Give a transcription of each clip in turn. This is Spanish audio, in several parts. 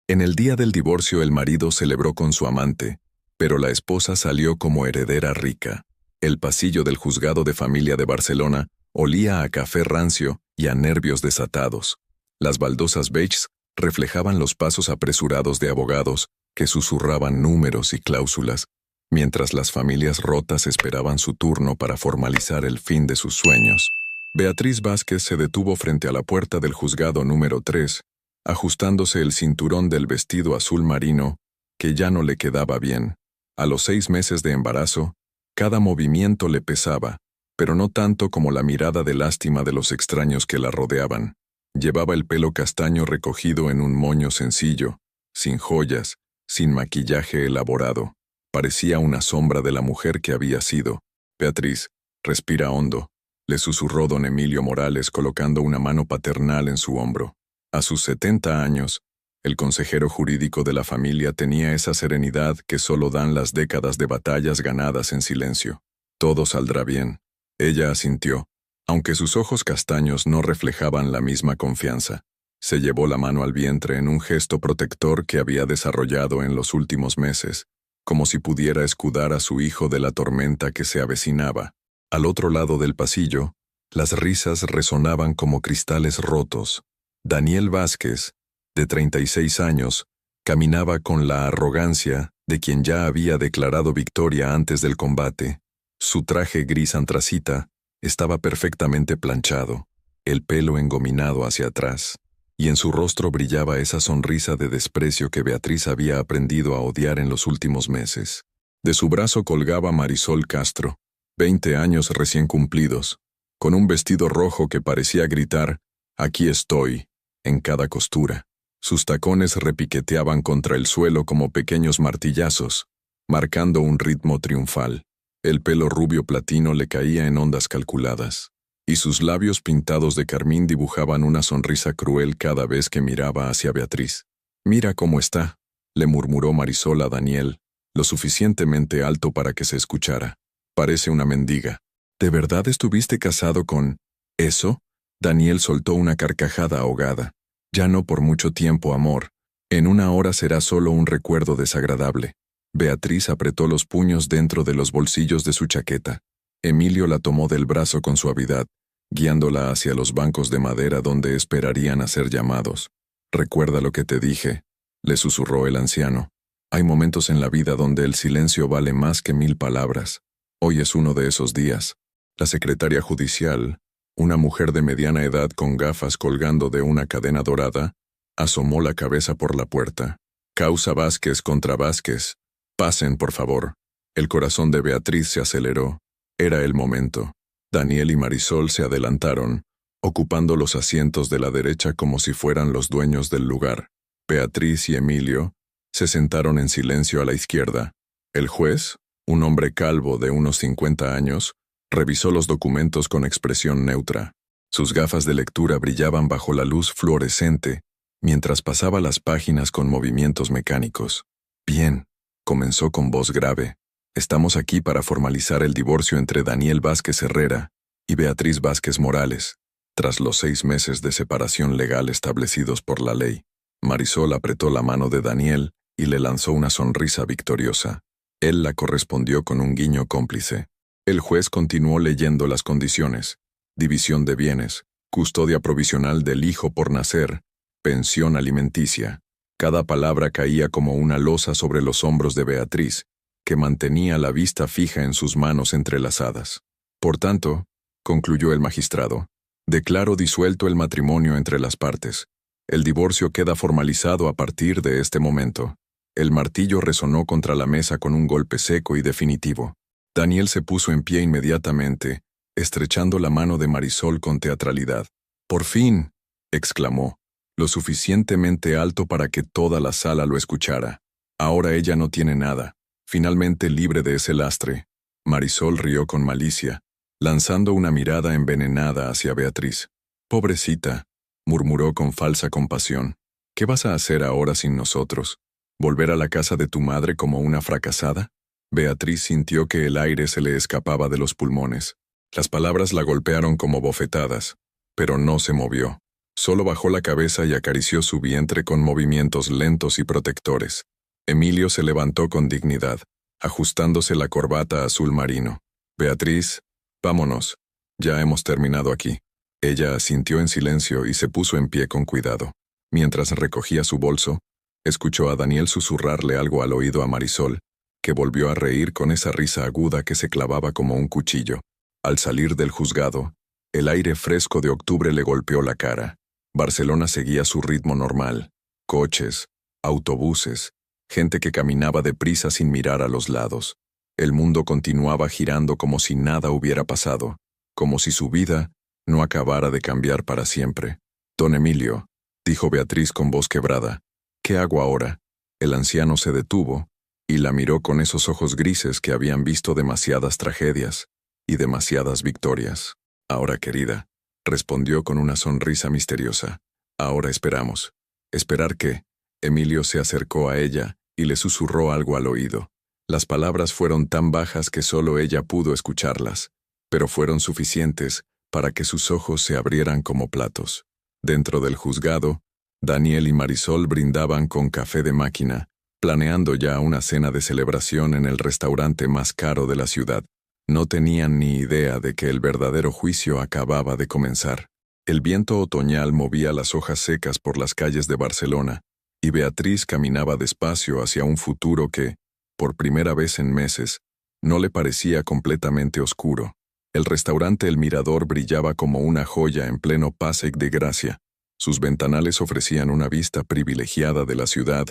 En el día del divorcio el marido celebró con su amante, pero la esposa salió como heredera rica. El pasillo del juzgado de familia de Barcelona olía a café rancio y a nervios desatados. Las baldosas beiges reflejaban los pasos apresurados de abogados que susurraban números y cláusulas, mientras las familias rotas esperaban su turno para formalizar el fin de sus sueños. Beatriz Vázquez se detuvo frente a la puerta del juzgado número 3, ajustándose el cinturón del vestido azul marino, que ya no le quedaba bien. A los 6 meses de embarazo, cada movimiento le pesaba, pero no tanto como la mirada de lástima de los extraños que la rodeaban. Llevaba el pelo castaño recogido en un moño sencillo, sin joyas, sin maquillaje elaborado. Parecía una sombra de la mujer que había sido. Beatriz, respira hondo, le susurró don Emilio Morales colocando una mano paternal en su hombro. A sus 70 años, el consejero jurídico de la familia tenía esa serenidad que solo dan las décadas de batallas ganadas en silencio. Todo saldrá bien. Ella asintió, aunque sus ojos castaños no reflejaban la misma confianza. Se llevó la mano al vientre en un gesto protector que había desarrollado en los últimos meses, como si pudiera escudar a su hijo de la tormenta que se avecinaba. Al otro lado del pasillo, las risas resonaban como cristales rotos. Daniel Vázquez, de 36 años, caminaba con la arrogancia de quien ya había declarado victoria antes del combate. Su traje gris antracita estaba perfectamente planchado, el pelo engominado hacia atrás, y en su rostro brillaba esa sonrisa de desprecio que Beatriz había aprendido a odiar en los últimos meses. De su brazo colgaba Marisol Castro, 20 años recién cumplidos, con un vestido rojo que parecía gritar, «Aquí estoy», en cada costura. Sus tacones repiqueteaban contra el suelo como pequeños martillazos, marcando un ritmo triunfal. El pelo rubio platino le caía en ondas calculadas, y sus labios pintados de carmín dibujaban una sonrisa cruel cada vez que miraba hacia Beatriz. «Mira cómo está», le murmuró Marisol a Daniel, lo suficientemente alto para que se escuchara. «Parece una mendiga». «¿De verdad estuviste casado con eso?» Daniel soltó una carcajada ahogada. «Ya no por mucho tiempo, amor. En una hora será solo un recuerdo desagradable». Beatriz apretó los puños dentro de los bolsillos de su chaqueta. Emilio la tomó del brazo con suavidad, guiándola hacia los bancos de madera donde esperarían a ser llamados. «Recuerda lo que te dije», le susurró el anciano. «Hay momentos en la vida donde el silencio vale más que 1000 palabras. Hoy es uno de esos días». La secretaria judicial, una mujer de mediana edad con gafas colgando de una cadena dorada, asomó la cabeza por la puerta. «Causa Vázquez contra Vázquez. Pasen, por favor». El corazón de Beatriz se aceleró. Era el momento. Daniel y Marisol se adelantaron, ocupando los asientos de la derecha como si fueran los dueños del lugar. Beatriz y Emilio se sentaron en silencio a la izquierda. El juez, un hombre calvo de unos 50 años, revisó los documentos con expresión neutra. Sus gafas de lectura brillaban bajo la luz fluorescente, mientras pasaba las páginas con movimientos mecánicos. «Bien», comenzó con voz grave. «Estamos aquí para formalizar el divorcio entre Daniel Vázquez Herrera y Beatriz Vázquez Morales, tras los 6 meses de separación legal establecidos por la ley». Marisol apretó la mano de Daniel y le lanzó una sonrisa victoriosa. Él la correspondió con un guiño cómplice. El juez continuó leyendo las condiciones: división de bienes, custodia provisional del hijo por nacer, pensión alimenticia. Cada palabra caía como una losa sobre los hombros de Beatriz, que mantenía la vista fija en sus manos entrelazadas. «Por tanto», concluyó el magistrado, «declaro disuelto el matrimonio entre las partes. El divorcio queda formalizado a partir de este momento». El martillo resonó contra la mesa con un golpe seco y definitivo. Daniel se puso en pie inmediatamente, estrechando la mano de Marisol con teatralidad. «Por fin», exclamó, lo suficientemente alto para que toda la sala lo escuchara. «Ahora ella no tiene nada, finalmente libre de ese lastre». Marisol rió con malicia, lanzando una mirada envenenada hacia Beatriz. «Pobrecita», murmuró con falsa compasión. «¿Qué vas a hacer ahora sin nosotros? ¿Volver a la casa de tu madre como una fracasada?» Beatriz sintió que el aire se le escapaba de los pulmones. Las palabras la golpearon como bofetadas, pero no se movió. Solo bajó la cabeza y acarició su vientre con movimientos lentos y protectores. Emilio se levantó con dignidad, ajustándose la corbata azul marino. Beatriz, vámonos. Ya hemos terminado aquí. Ella asintió en silencio y se puso en pie con cuidado. Mientras recogía su bolso, escuchó a Daniel susurrarle algo al oído a Marisol, que volvió a reír con esa risa aguda que se clavaba como un cuchillo. Al salir del juzgado, el aire fresco de octubre le golpeó la cara. Barcelona seguía su ritmo normal. Coches, autobuses, gente que caminaba deprisa sin mirar a los lados. El mundo continuaba girando como si nada hubiera pasado, como si su vida no acabara de cambiar para siempre. Don Emilio, dijo Beatriz con voz quebrada, ¿qué hago ahora? El anciano se detuvo y la miró con esos ojos grises que habían visto demasiadas tragedias y demasiadas victorias. Ahora, querida, respondió con una sonrisa misteriosa. Ahora esperamos. ¿Esperar qué? Emilio se acercó a ella y le susurró algo al oído. Las palabras fueron tan bajas que solo ella pudo escucharlas, pero fueron suficientes para que sus ojos se abrieran como platos. Dentro del juzgado, Daniel y Marisol brindaban con café de máquina, planeando ya una cena de celebración en el restaurante más caro de la ciudad. No tenían ni idea de que el verdadero juicio acababa de comenzar. El viento otoñal movía las hojas secas por las calles de Barcelona, y Beatriz caminaba despacio hacia un futuro que, por primera vez en meses, no le parecía completamente oscuro. El restaurante El Mirador brillaba como una joya en pleno Passeig de Gracia. Sus ventanales ofrecían una vista privilegiada de la ciudad,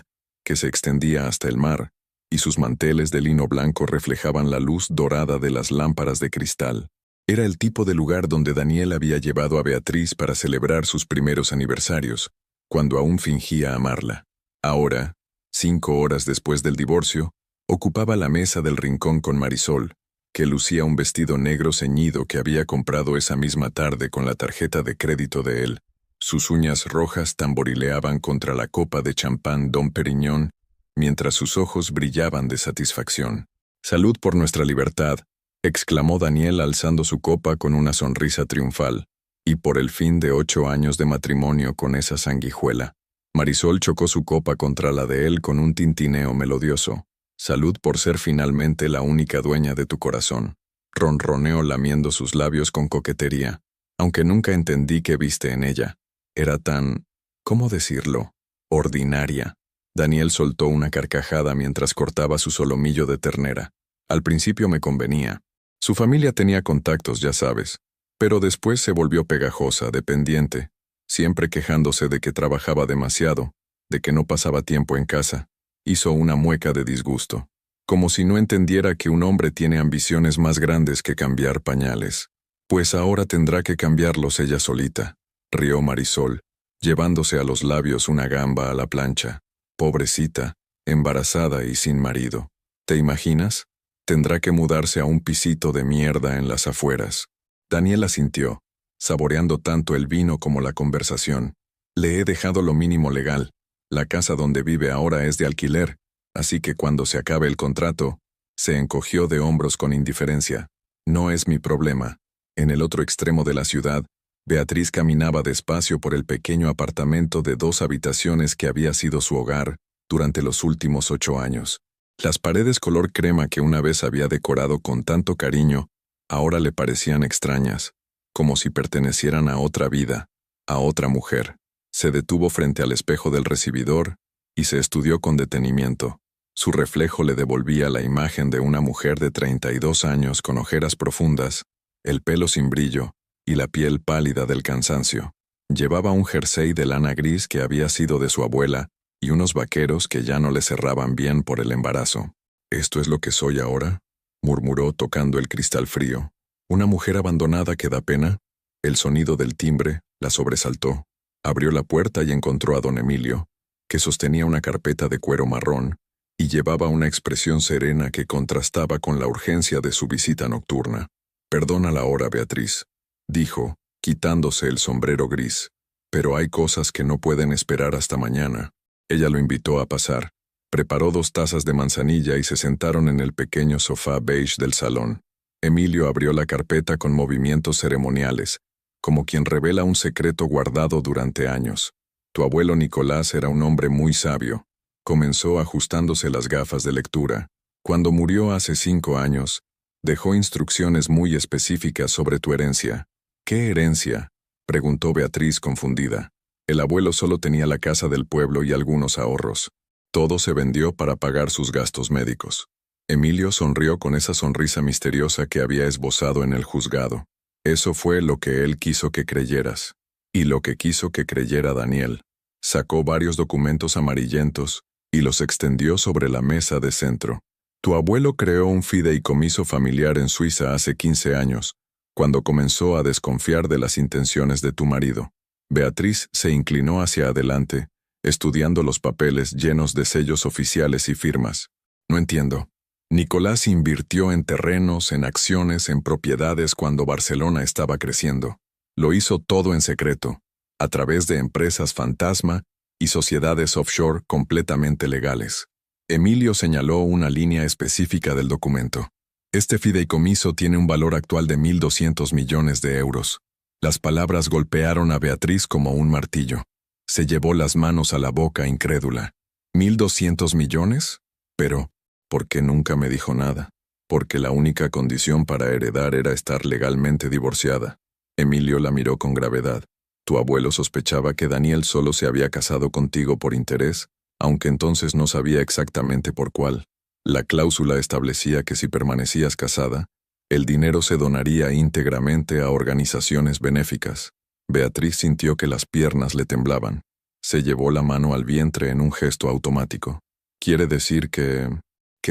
que se extendía hasta el mar, y sus manteles de lino blanco reflejaban la luz dorada de las lámparas de cristal. Era el tipo de lugar donde Daniel había llevado a Beatriz para celebrar sus primeros aniversarios, cuando aún fingía amarla. Ahora, 5 horas después del divorcio, ocupaba la mesa del rincón con Marisol, que lucía un vestido negro ceñido que había comprado esa misma tarde con la tarjeta de crédito de él. Sus uñas rojas tamborileaban contra la copa de champán Dom Perignon, mientras sus ojos brillaban de satisfacción. «Salud por nuestra libertad», exclamó Daniel alzando su copa con una sonrisa triunfal, «y por el fin de 8 años de matrimonio con esa sanguijuela». Marisol chocó su copa contra la de él con un tintineo melodioso. «Salud por ser finalmente la única dueña de tu corazón», ronroneó lamiendo sus labios con coquetería, aunque nunca entendí qué viste en ella. Era tan, ¿cómo decirlo?, ordinaria. Daniel soltó una carcajada mientras cortaba su solomillo de ternera. Al principio me convenía. Su familia tenía contactos, ya sabes, pero después se volvió pegajosa, dependiente, siempre quejándose de que trabajaba demasiado, de que no pasaba tiempo en casa. Hizo una mueca de disgusto, como si no entendiera que un hombre tiene ambiciones más grandes que cambiar pañales. Pues ahora tendrá que cambiarlos ella solita, rió Marisol, llevándose a los labios una gamba a la plancha. Pobrecita, embarazada y sin marido. ¿Te imaginas? Tendrá que mudarse a un pisito de mierda en las afueras. Daniel asintió, saboreando tanto el vino como la conversación. Le he dejado lo mínimo legal. La casa donde vive ahora es de alquiler, así que cuando se acabe el contrato, se encogió de hombros con indiferencia. No es mi problema. En el otro extremo de la ciudad, Beatriz caminaba despacio por el pequeño apartamento de 2 habitaciones que había sido su hogar durante los últimos 8 años. Las paredes color crema que una vez había decorado con tanto cariño, ahora le parecían extrañas, como si pertenecieran a otra vida, a otra mujer. Se detuvo frente al espejo del recibidor y se estudió con detenimiento. Su reflejo le devolvía la imagen de una mujer de 32 años con ojeras profundas, el pelo sin brillo y la piel pálida del cansancio. Llevaba un jersey de lana gris que había sido de su abuela y unos vaqueros que ya no le cerraban bien por el embarazo. «¿Esto es lo que soy ahora?», murmuró tocando el cristal frío. «¿Una mujer abandonada que da pena?». El sonido del timbre la sobresaltó. Abrió la puerta y encontró a don Emilio, que sostenía una carpeta de cuero marrón y llevaba una expresión serena que contrastaba con la urgencia de su visita nocturna. «Perdona la hora, Beatriz», dijo, quitándose el sombrero gris, «pero hay cosas que no pueden esperar hasta mañana». Ella lo invitó a pasar. Preparó 2 tazas de manzanilla y se sentaron en el pequeño sofá beige del salón. Emilio abrió la carpeta con movimientos ceremoniales, como quien revela un secreto guardado durante años. Tu abuelo Nicolás era un hombre muy sabio. Comenzó ajustándose las gafas de lectura. Cuando murió hace 5 años, dejó instrucciones muy específicas sobre tu herencia. ¿Qué herencia?, preguntó Beatriz confundida. El abuelo solo tenía la casa del pueblo y algunos ahorros. Todo se vendió para pagar sus gastos médicos. Emilio sonrió con esa sonrisa misteriosa que había esbozado en el juzgado. Eso fue lo que él quiso que creyeras. Y lo que quiso que creyera Daniel. Sacó varios documentos amarillentos y los extendió sobre la mesa de centro. Tu abuelo creó un fideicomiso familiar en Suiza hace 15 años, cuando comenzó a desconfiar de las intenciones de tu marido. Beatriz se inclinó hacia adelante, estudiando los papeles llenos de sellos oficiales y firmas. No entiendo. Nicolás invirtió en terrenos, en acciones, en propiedades cuando Barcelona estaba creciendo. Lo hizo todo en secreto, a través de empresas fantasma y sociedades offshore completamente legales. Emilio señaló una línea específica del documento. Este fideicomiso tiene un valor actual de 1.200 millones de euros. Las palabras golpearon a Beatriz como un martillo. Se llevó las manos a la boca incrédula. ¿1.200 millones? Pero, ¿por qué nunca me dijo nada? Porque la única condición para heredar era estar legalmente divorciada. Emilio la miró con gravedad. Tu abuelo sospechaba que Daniel solo se había casado contigo por interés, aunque entonces no sabía exactamente por cuál. La cláusula establecía que si permanecías casada, el dinero se donaría íntegramente a organizaciones benéficas. Beatriz sintió que las piernas le temblaban. Se llevó la mano al vientre en un gesto automático. «Quiere decir que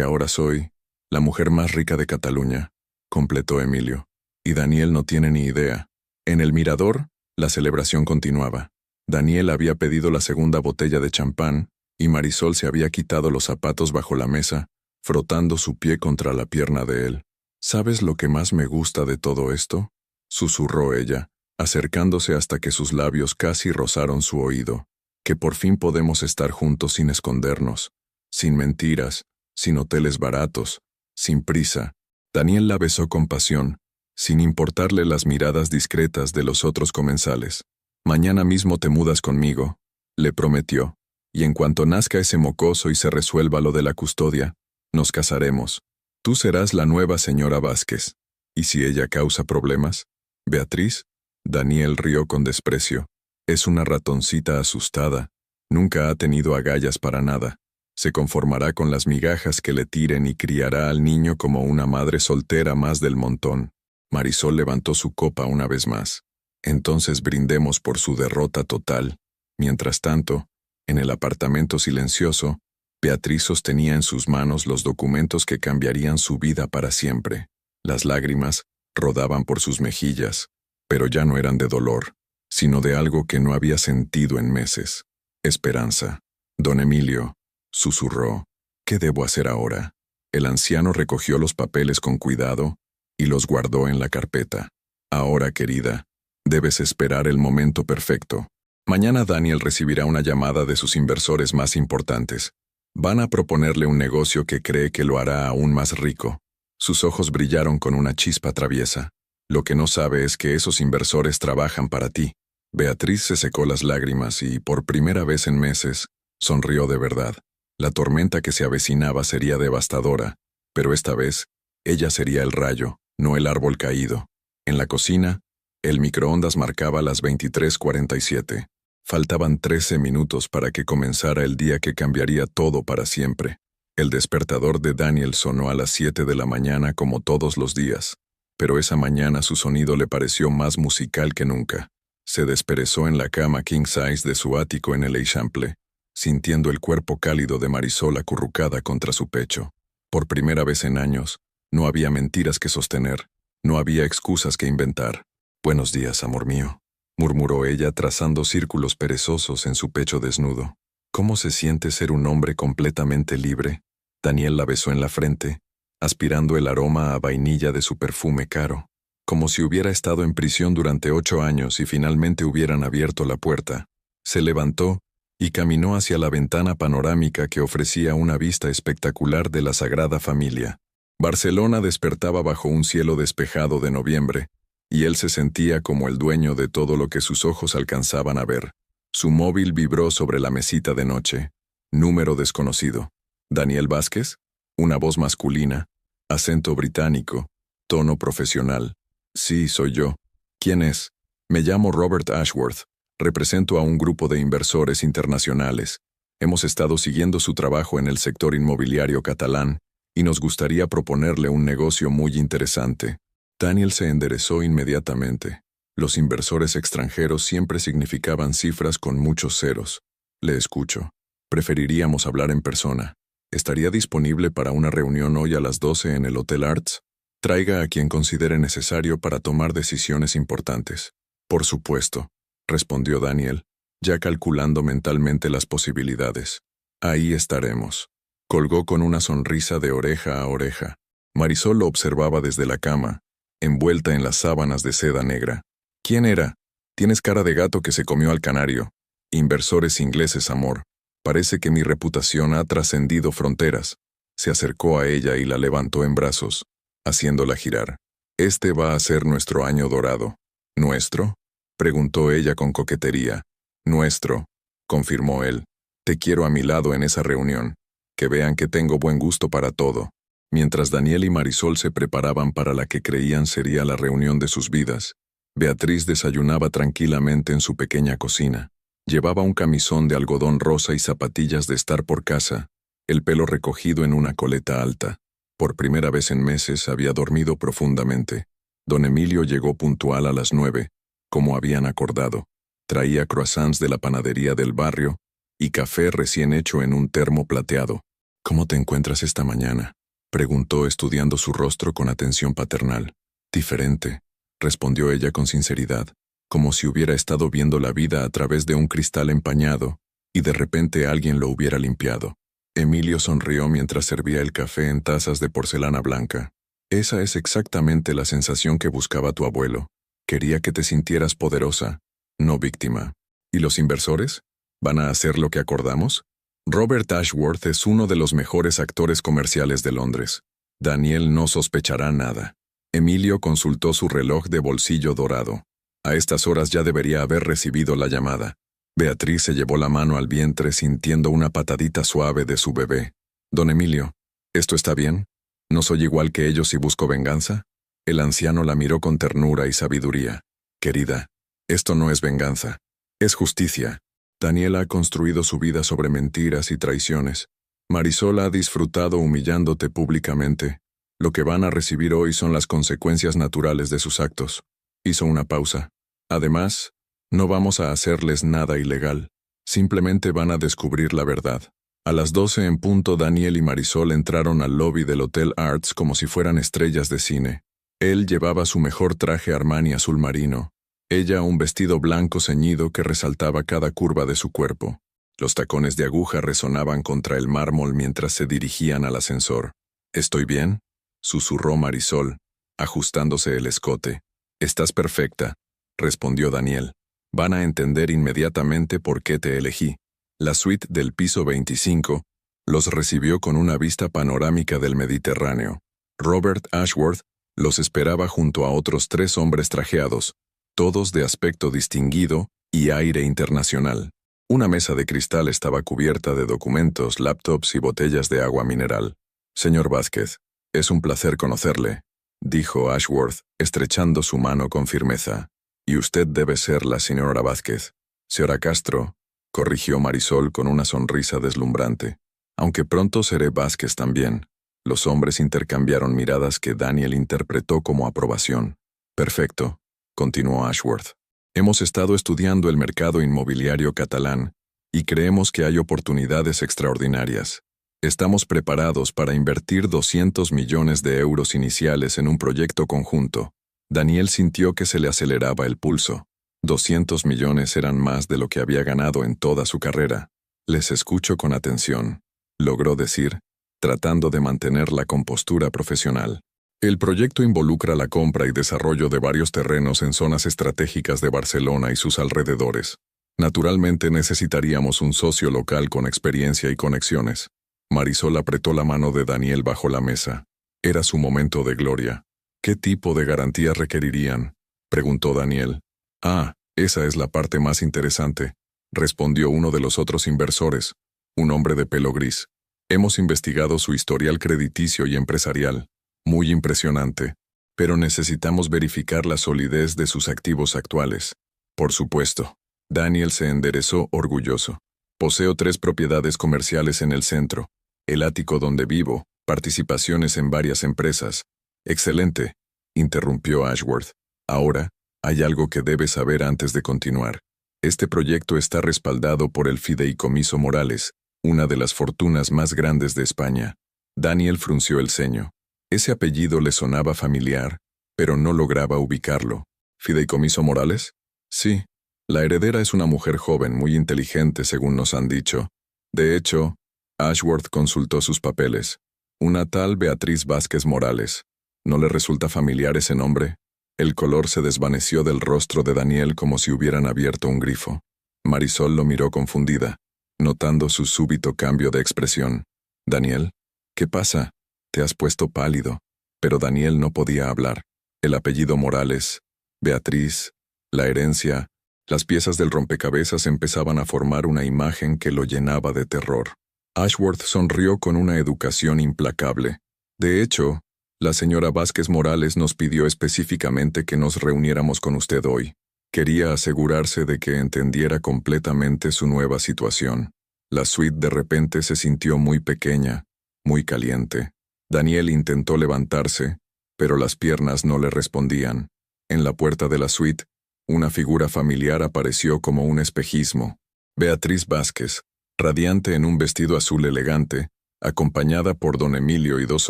ahora soy la mujer más rica de Cataluña», completó Emilio. Y Daniel no tiene ni idea. En el mirador, la celebración continuaba. Daniel había pedido la segunda botella de champán, y Marisol se había quitado los zapatos bajo la mesa, frotando su pie contra la pierna de él. «¿Sabes lo que más me gusta de todo esto?», susurró ella, acercándose hasta que sus labios casi rozaron su oído. «Que por fin podemos estar juntos sin escondernos, sin mentiras, sin hoteles baratos, sin prisa». Daniel la besó con pasión, sin importarle las miradas discretas de los otros comensales. «Mañana mismo te mudas conmigo», le prometió, «y en cuanto nazca ese mocoso y se resuelva lo de la custodia, nos casaremos. Tú serás la nueva señora Vázquez. ¿Y si ella causa problemas? ¿Beatriz?». Daniel rió con desprecio. «Es una ratoncita asustada. Nunca ha tenido agallas para nada. Se conformará con las migajas que le tiren y criará al niño como una madre soltera más del montón». Marisol levantó su copa una vez más. «Entonces brindemos por su derrota total». Mientras tanto, en el apartamento silencioso, Beatriz sostenía en sus manos los documentos que cambiarían su vida para siempre. Las lágrimas rodaban por sus mejillas, pero ya no eran de dolor, sino de algo que no había sentido en meses. Esperanza. «Don Emilio», susurró, «¿qué debo hacer ahora?». El anciano recogió los papeles con cuidado y los guardó en la carpeta. «Ahora, querida, debes esperar el momento perfecto. Mañana Daniel recibirá una llamada de sus inversores más importantes. Van a proponerle un negocio que cree que lo hará aún más rico». Sus ojos brillaron con una chispa traviesa. «Lo que no sabe es que esos inversores trabajan para ti». Beatriz se secó las lágrimas y, por primera vez en meses, sonrió de verdad. La tormenta que se avecinaba sería devastadora, pero esta vez, ella sería el rayo, no el árbol caído. En la cocina, el microondas marcaba las 23:47. Faltaban 13 minutos para que comenzara el día que cambiaría todo para siempre. El despertador de Daniel sonó a las 7 de la mañana como todos los días, pero esa mañana su sonido le pareció más musical que nunca. Se desperezó en la cama king size de su ático en el Eixample, sintiendo el cuerpo cálido de Marisol acurrucada contra su pecho. Por primera vez en años, no había mentiras que sostener, no había excusas que inventar. «Buenos días, amor mío», murmuró ella trazando círculos perezosos en su pecho desnudo. «¿Cómo se siente ser un hombre completamente libre?». Daniel la besó en la frente, aspirando el aroma a vainilla de su perfume caro, como si hubiera estado en prisión durante 8 años y finalmente hubieran abierto la puerta. Se levantó y caminó hacia la ventana panorámica que ofrecía una vista espectacular de la Sagrada Familia. Barcelona despertaba bajo un cielo despejado de noviembre, y él se sentía como el dueño de todo lo que sus ojos alcanzaban a ver. Su móvil vibró sobre la mesita de noche. Número desconocido. ¿Daniel Vázquez? Una voz masculina. Acento británico. Tono profesional. Sí, soy yo. ¿Quién es? Me llamo Robert Ashworth. Represento a un grupo de inversores internacionales. Hemos estado siguiendo su trabajo en el sector inmobiliario catalán y nos gustaría proponerle un negocio muy interesante. Daniel se enderezó inmediatamente. Los inversores extranjeros siempre significaban cifras con muchos ceros. Le escucho. Preferiríamos hablar en persona. ¿Estaría disponible para una reunión hoy a las 12 en el Hotel Arts? Traiga a quien considere necesario para tomar decisiones importantes. Por supuesto, respondió Daniel, ya calculando mentalmente las posibilidades. Ahí estaremos. Colgó con una sonrisa de oreja a oreja. Marisol lo observaba desde la cama, envuelta en las sábanas de seda negra. ¿Quién era? Tienes cara de gato que se comió al canario. Inversores ingleses, amor. Parece que mi reputación ha trascendido fronteras. Se acercó a ella y la levantó en brazos, haciéndola girar. Este va a ser nuestro año dorado. ¿Nuestro? Preguntó ella con coquetería. Nuestro, confirmó él. Te quiero a mi lado en esa reunión. Que vean que tengo buen gusto para todo. Mientras Daniel y Marisol se preparaban para la que creían sería la reunión de sus vidas, Beatriz desayunaba tranquilamente en su pequeña cocina. Llevaba un camisón de algodón rosa y zapatillas de estar por casa, el pelo recogido en una coleta alta. Por primera vez en meses había dormido profundamente. Don Emilio llegó puntual a las 9, como habían acordado. Traía croissants de la panadería del barrio y café recién hecho en un termo plateado. ¿Cómo te encuentras esta mañana?, preguntó estudiando su rostro con atención paternal. Diferente, respondió ella con sinceridad, como si hubiera estado viendo la vida a través de un cristal empañado y de repente alguien lo hubiera limpiado. Emilio sonrió mientras servía el café en tazas de porcelana blanca. Esa es exactamente la sensación que buscaba tu abuelo. Quería que te sintieras poderosa, no víctima. ¿Y los inversores? ¿Van a hacer lo que acordamos? Robert Ashworth es uno de los mejores actores comerciales de Londres. Daniel no sospechará nada. Emilio consultó su reloj de bolsillo dorado. A estas horas ya debería haber recibido la llamada. Beatriz se llevó la mano al vientre sintiendo una patadita suave de su bebé. Don Emilio, ¿esto está bien? ¿No soy igual que ellos y busco venganza? El anciano la miró con ternura y sabiduría. Querida, esto no es venganza. Es justicia. Daniel ha construido su vida sobre mentiras y traiciones. Marisol ha disfrutado humillándote públicamente. Lo que van a recibir hoy son las consecuencias naturales de sus actos. Hizo una pausa. Además, no vamos a hacerles nada ilegal. Simplemente van a descubrir la verdad. A las 12 en punto, Daniel y Marisol entraron al lobby del Hotel Arts como si fueran estrellas de cine. Él llevaba su mejor traje Armani azul marino. Ella un vestido blanco ceñido que resaltaba cada curva de su cuerpo. Los tacones de aguja resonaban contra el mármol mientras se dirigían al ascensor. ¿Estoy bien?, susurró Marisol, ajustándose el escote. «Estás perfecta», respondió Daniel. «Van a entender inmediatamente por qué te elegí». La suite del piso 25 los recibió con una vista panorámica del Mediterráneo. Robert Ashworth los esperaba junto a otros 3 hombres trajeados, todos de aspecto distinguido y aire internacional. Una mesa de cristal estaba cubierta de documentos, laptops y botellas de agua mineral. «Señor Vázquez, es un placer conocerle», dijo Ashworth, estrechando su mano con firmeza. «Y usted debe ser la señora Vázquez». «Señora Castro», corrigió Marisol con una sonrisa deslumbrante. «Aunque pronto seré Vázquez también». Los hombres intercambiaron miradas que Daniel interpretó como aprobación. «Perfecto», continuó Ashworth. «Hemos estado estudiando el mercado inmobiliario catalán y creemos que hay oportunidades extraordinarias. Estamos preparados para invertir 200 millones de euros iniciales en un proyecto conjunto». Daniel sintió que se le aceleraba el pulso. 200 millones eran más de lo que había ganado en toda su carrera. «Les escucho con atención», logró decir, tratando de mantener la compostura profesional. El proyecto involucra la compra y desarrollo de varios terrenos en zonas estratégicas de Barcelona y sus alrededores. Naturalmente necesitaríamos un socio local con experiencia y conexiones. Marisol apretó la mano de Daniel bajo la mesa. Era su momento de gloria. ¿Qué tipo de garantías requerirían?, preguntó Daniel. Ah, esa es la parte más interesante, respondió uno de los otros inversores, un hombre de pelo gris. Hemos investigado su historial crediticio y empresarial. Muy impresionante. Pero necesitamos verificar la solidez de sus activos actuales. Por supuesto. Daniel se enderezó orgulloso. Poseo 3 propiedades comerciales en el centro, el ático donde vivo, participaciones en varias empresas. Excelente, interrumpió Ashworth. Ahora, hay algo que debes saber antes de continuar. Este proyecto está respaldado por el Fideicomiso Morales, una de las fortunas más grandes de España. Daniel frunció el ceño. Ese apellido le sonaba familiar, pero no lograba ubicarlo. ¿Fideicomiso Morales? Sí. La heredera es una mujer joven, muy inteligente, según nos han dicho. De hecho, Ashworth consultó sus papeles. Una tal Beatriz Vázquez Morales. ¿No le resulta familiar ese nombre? El color se desvaneció del rostro de Daniel como si hubieran abierto un grifo. Marisol lo miró confundida, notando su súbito cambio de expresión. «Daniel, ¿qué pasa? Te has puesto pálido». Pero Daniel no podía hablar. El apellido Morales, Beatriz, la herencia, las piezas del rompecabezas empezaban a formar una imagen que lo llenaba de terror. Ashworth sonrió con una educación implacable. De hecho, la señora Vázquez Morales nos pidió específicamente que nos reuniéramos con usted hoy. Quería asegurarse de que entendiera completamente su nueva situación. La suite de repente se sintió muy pequeña, muy caliente. Daniel intentó levantarse, pero las piernas no le respondían. En la puerta de la suite, una figura familiar apareció como un espejismo. Beatriz Vázquez, radiante en un vestido azul elegante, acompañada por don Emilio y 2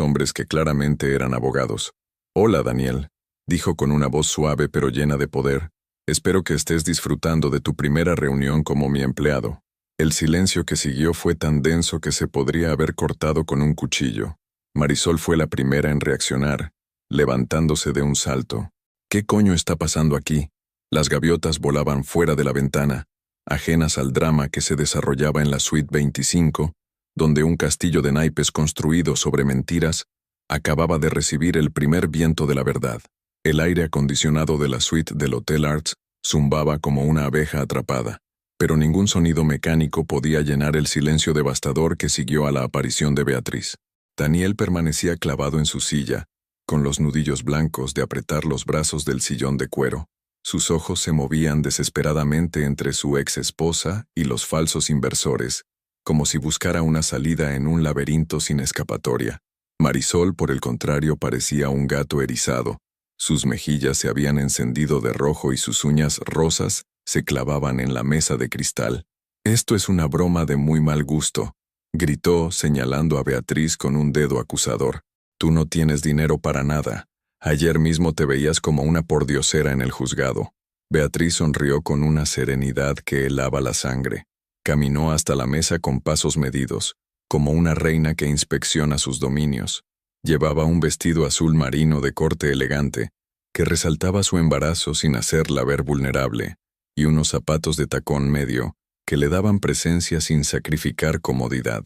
hombres que claramente eran abogados. «Hola, Daniel», dijo con una voz suave pero llena de poder. «Espero que estés disfrutando de tu primera reunión como mi empleado». El silencio que siguió fue tan denso que se podría haber cortado con un cuchillo. Marisol fue la primera en reaccionar, levantándose de un salto. «¿Qué coño está pasando aquí?» Las gaviotas volaban fuera de la ventana, ajenas al drama que se desarrollaba en la suite 25, donde un castillo de naipes construido sobre mentiras acababa de recibir el primer viento de la verdad. El aire acondicionado de la suite del Hotel Arts zumbaba como una abeja atrapada, pero ningún sonido mecánico podía llenar el silencio devastador que siguió a la aparición de Beatriz. Daniel permanecía clavado en su silla, con los nudillos blancos de apretar los brazos del sillón de cuero. Sus ojos se movían desesperadamente entre su ex esposa y los falsos inversores, como si buscara una salida en un laberinto sin escapatoria. Marisol, por el contrario, parecía un gato erizado. Sus mejillas se habían encendido de rojo y sus uñas rosas se clavaban en la mesa de cristal. «Esto es una broma de muy mal gusto», gritó, señalando a Beatriz con un dedo acusador. «Tú no tienes dinero para nada. Ayer mismo te veías como una pordiosera en el juzgado». Beatriz sonrió con una serenidad que helaba la sangre. Caminó hasta la mesa con pasos medidos, como una reina que inspecciona sus dominios. Llevaba un vestido azul marino de corte elegante, que resaltaba su embarazo sin hacerla ver vulnerable, y unos zapatos de tacón medio, que le daban presencia sin sacrificar comodidad.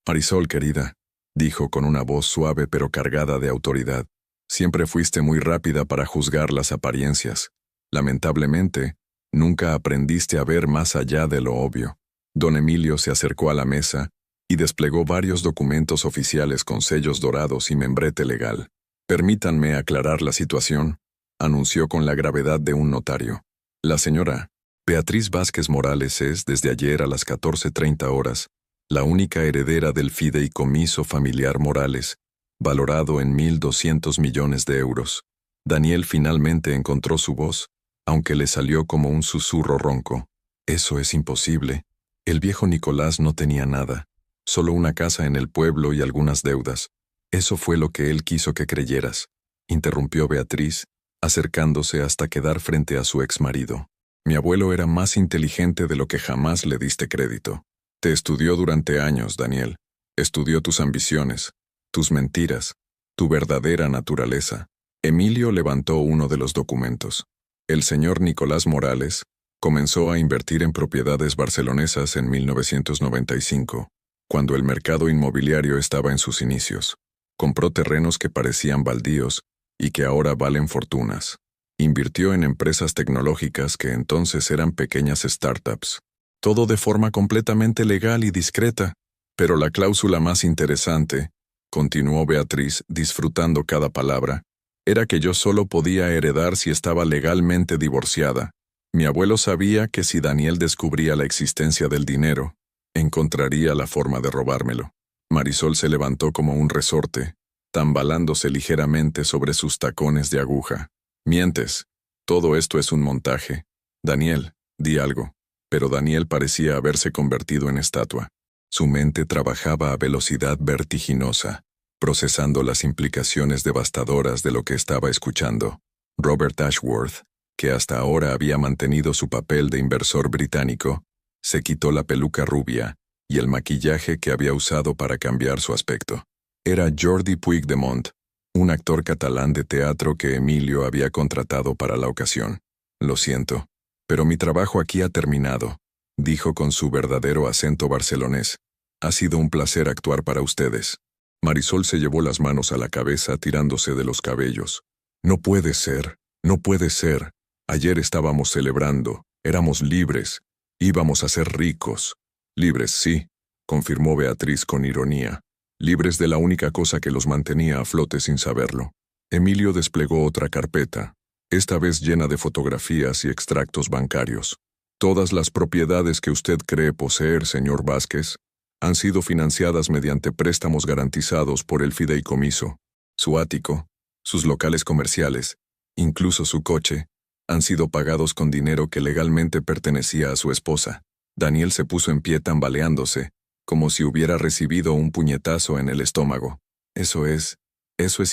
«Marisol, querida», dijo con una voz suave pero cargada de autoridad, «siempre fuiste muy rápida para juzgar las apariencias. Lamentablemente, nunca aprendiste a ver más allá de lo obvio». Don Emilio se acercó a la mesa y desplegó varios documentos oficiales con sellos dorados y membrete legal. «Permítanme aclarar la situación», anunció con la gravedad de un notario. «La señora Beatriz Vázquez Morales es, desde ayer a las 14:30 horas, la única heredera del fideicomiso familiar Morales, valorado en 1.200 millones de euros». Daniel finalmente encontró su voz, aunque le salió como un susurro ronco. «Eso es imposible. El viejo Nicolás no tenía nada, solo una casa en el pueblo y algunas deudas. Eso fue lo que él quiso que creyeras», interrumpió Beatriz, acercándose hasta quedar frente a su exmarido. «Mi abuelo era más inteligente de lo que jamás le diste crédito. Te estudió durante años, Daniel. Estudió tus ambiciones, tus mentiras, tu verdadera naturaleza». Emilio levantó uno de los documentos. El señor Nicolás Morales comenzó a invertir en propiedades barcelonesas en 1995, cuando el mercado inmobiliario estaba en sus inicios. Compró terrenos que parecían baldíos y que ahora valen fortunas. Invirtió en empresas tecnológicas que entonces eran pequeñas startups. Todo de forma completamente legal y discreta. Pero la cláusula más interesante, continuó Beatriz, disfrutando cada palabra, era que yo solo podía heredar si estaba legalmente divorciada. Mi abuelo sabía que si Daniel descubría la existencia del dinero, encontraría la forma de robármelo. Marisol se levantó como un resorte, tambalándose ligeramente sobre sus tacones de aguja. Mientes. Todo esto es un montaje. Daniel, di algo. Pero Daniel parecía haberse convertido en estatua. Su mente trabajaba a velocidad vertiginosa, procesando las implicaciones devastadoras de lo que estaba escuchando. Robert Ashworth, que hasta ahora había mantenido su papel de inversor británico, se quitó la peluca rubia y el maquillaje que había usado para cambiar su aspecto. Era Jordi Puigdemont, un actor catalán de teatro que Emilio había contratado para la ocasión. Lo siento, pero mi trabajo aquí ha terminado, dijo con su verdadero acento barcelonés. Ha sido un placer actuar para ustedes. Marisol se llevó las manos a la cabeza tirándose de los cabellos. No puede ser, no puede ser. Ayer estábamos celebrando, éramos libres, íbamos a ser ricos. Libres, sí, confirmó Beatriz con ironía. Libres de la única cosa que los mantenía a flote sin saberlo. Emilio desplegó otra carpeta, esta vez llena de fotografías y extractos bancarios. Todas las propiedades que usted cree poseer, señor Vázquez, han sido financiadas mediante préstamos garantizados por el fideicomiso. Su ático, sus locales comerciales, incluso su coche, han sido pagados con dinero que legalmente pertenecía a su esposa. Daniel se puso en pie tambaleándose, como si hubiera recibido un puñetazo en el estómago. Eso es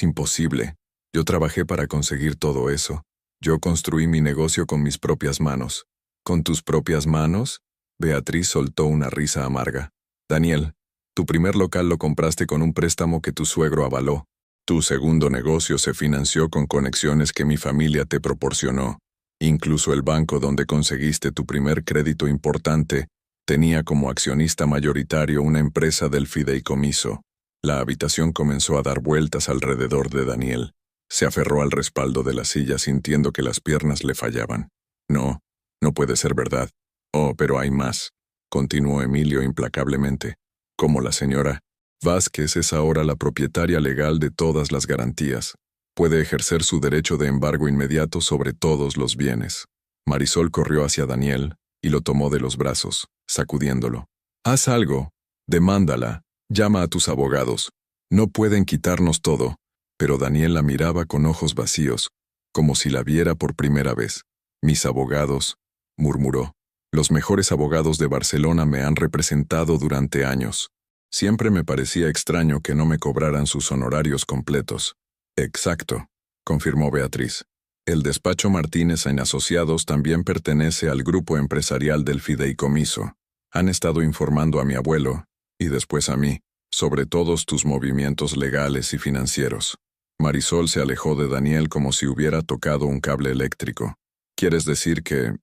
imposible. Yo trabajé para conseguir todo eso. Yo construí mi negocio con mis propias manos. ¿Con tus propias manos? Beatriz soltó una risa amarga. Daniel, tu primer local lo compraste con un préstamo que tu suegro avaló. Tu segundo negocio se financió con conexiones que mi familia te proporcionó. Incluso el banco donde conseguiste tu primer crédito importante tenía como accionista mayoritario una empresa del fideicomiso. La habitación comenzó a dar vueltas alrededor de Daniel. Se aferró al respaldo de la silla sintiendo que las piernas le fallaban. No, no puede ser verdad. Oh, pero hay más, continuó Emilio implacablemente. Como la señora Vázquez es ahora la propietaria legal de todas las garantías. Puede ejercer su derecho de embargo inmediato sobre todos los bienes. Marisol corrió hacia Daniel y lo tomó de los brazos, sacudiéndolo. Haz algo, demándala, llama a tus abogados. No pueden quitarnos todo. Pero Daniel la miraba con ojos vacíos, como si la viera por primera vez. Mis abogados, murmuró. Los mejores abogados de Barcelona me han representado durante años. Siempre me parecía extraño que no me cobraran sus honorarios completos. Exacto, confirmó Beatriz. El despacho Martínez en Asociados también pertenece al grupo empresarial del fideicomiso. Han estado informando a mi abuelo, y después a mí, sobre todos tus movimientos legales y financieros. Marisol se alejó de Daniel como si hubiera tocado un cable eléctrico. ¿Quieres decir que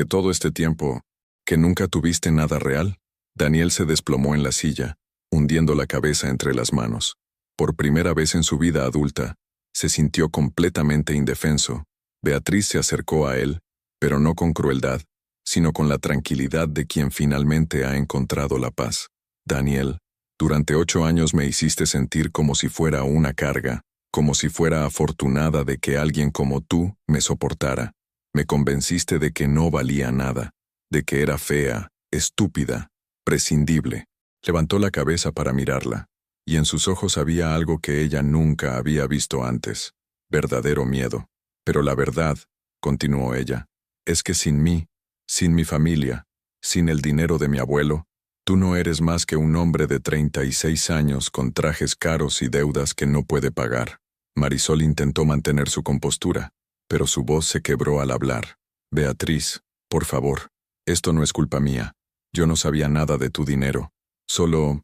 todo este tiempo, que nunca tuviste nada real? Daniel se desplomó en la silla, hundiendo la cabeza entre las manos. Por primera vez en su vida adulta, se sintió completamente indefenso. Beatriz se acercó a él, pero no con crueldad, sino con la tranquilidad de quien finalmente ha encontrado la paz. Daniel, durante 8 años me hiciste sentir como si fuera una carga, como si fuera afortunada de que alguien como tú me soportara. Me convenciste de que no valía nada, de que era fea, estúpida, prescindible. Levantó la cabeza para mirarla, y en sus ojos había algo que ella nunca había visto antes, verdadero miedo. Pero la verdad, continuó ella, es que sin mí, sin mi familia, sin el dinero de mi abuelo, tú no eres más que un hombre de 36 años con trajes caros y deudas que no puede pagar. Marisol intentó mantener su compostura, pero su voz se quebró al hablar. Beatriz, por favor, esto no es culpa mía. Yo no sabía nada de tu dinero. Solo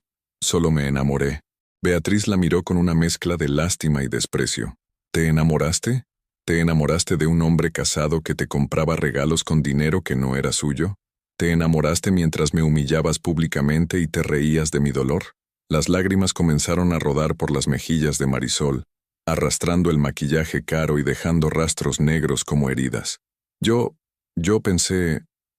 me enamoré. Beatriz la miró con una mezcla de lástima y desprecio. ¿Te enamoraste? ¿Te enamoraste de un hombre casado que te compraba regalos con dinero que no era suyo? ¿Te enamoraste mientras me humillabas públicamente y te reías de mi dolor? Las lágrimas comenzaron a rodar por las mejillas de Marisol, arrastrando el maquillaje caro y dejando rastros negros como heridas. Yo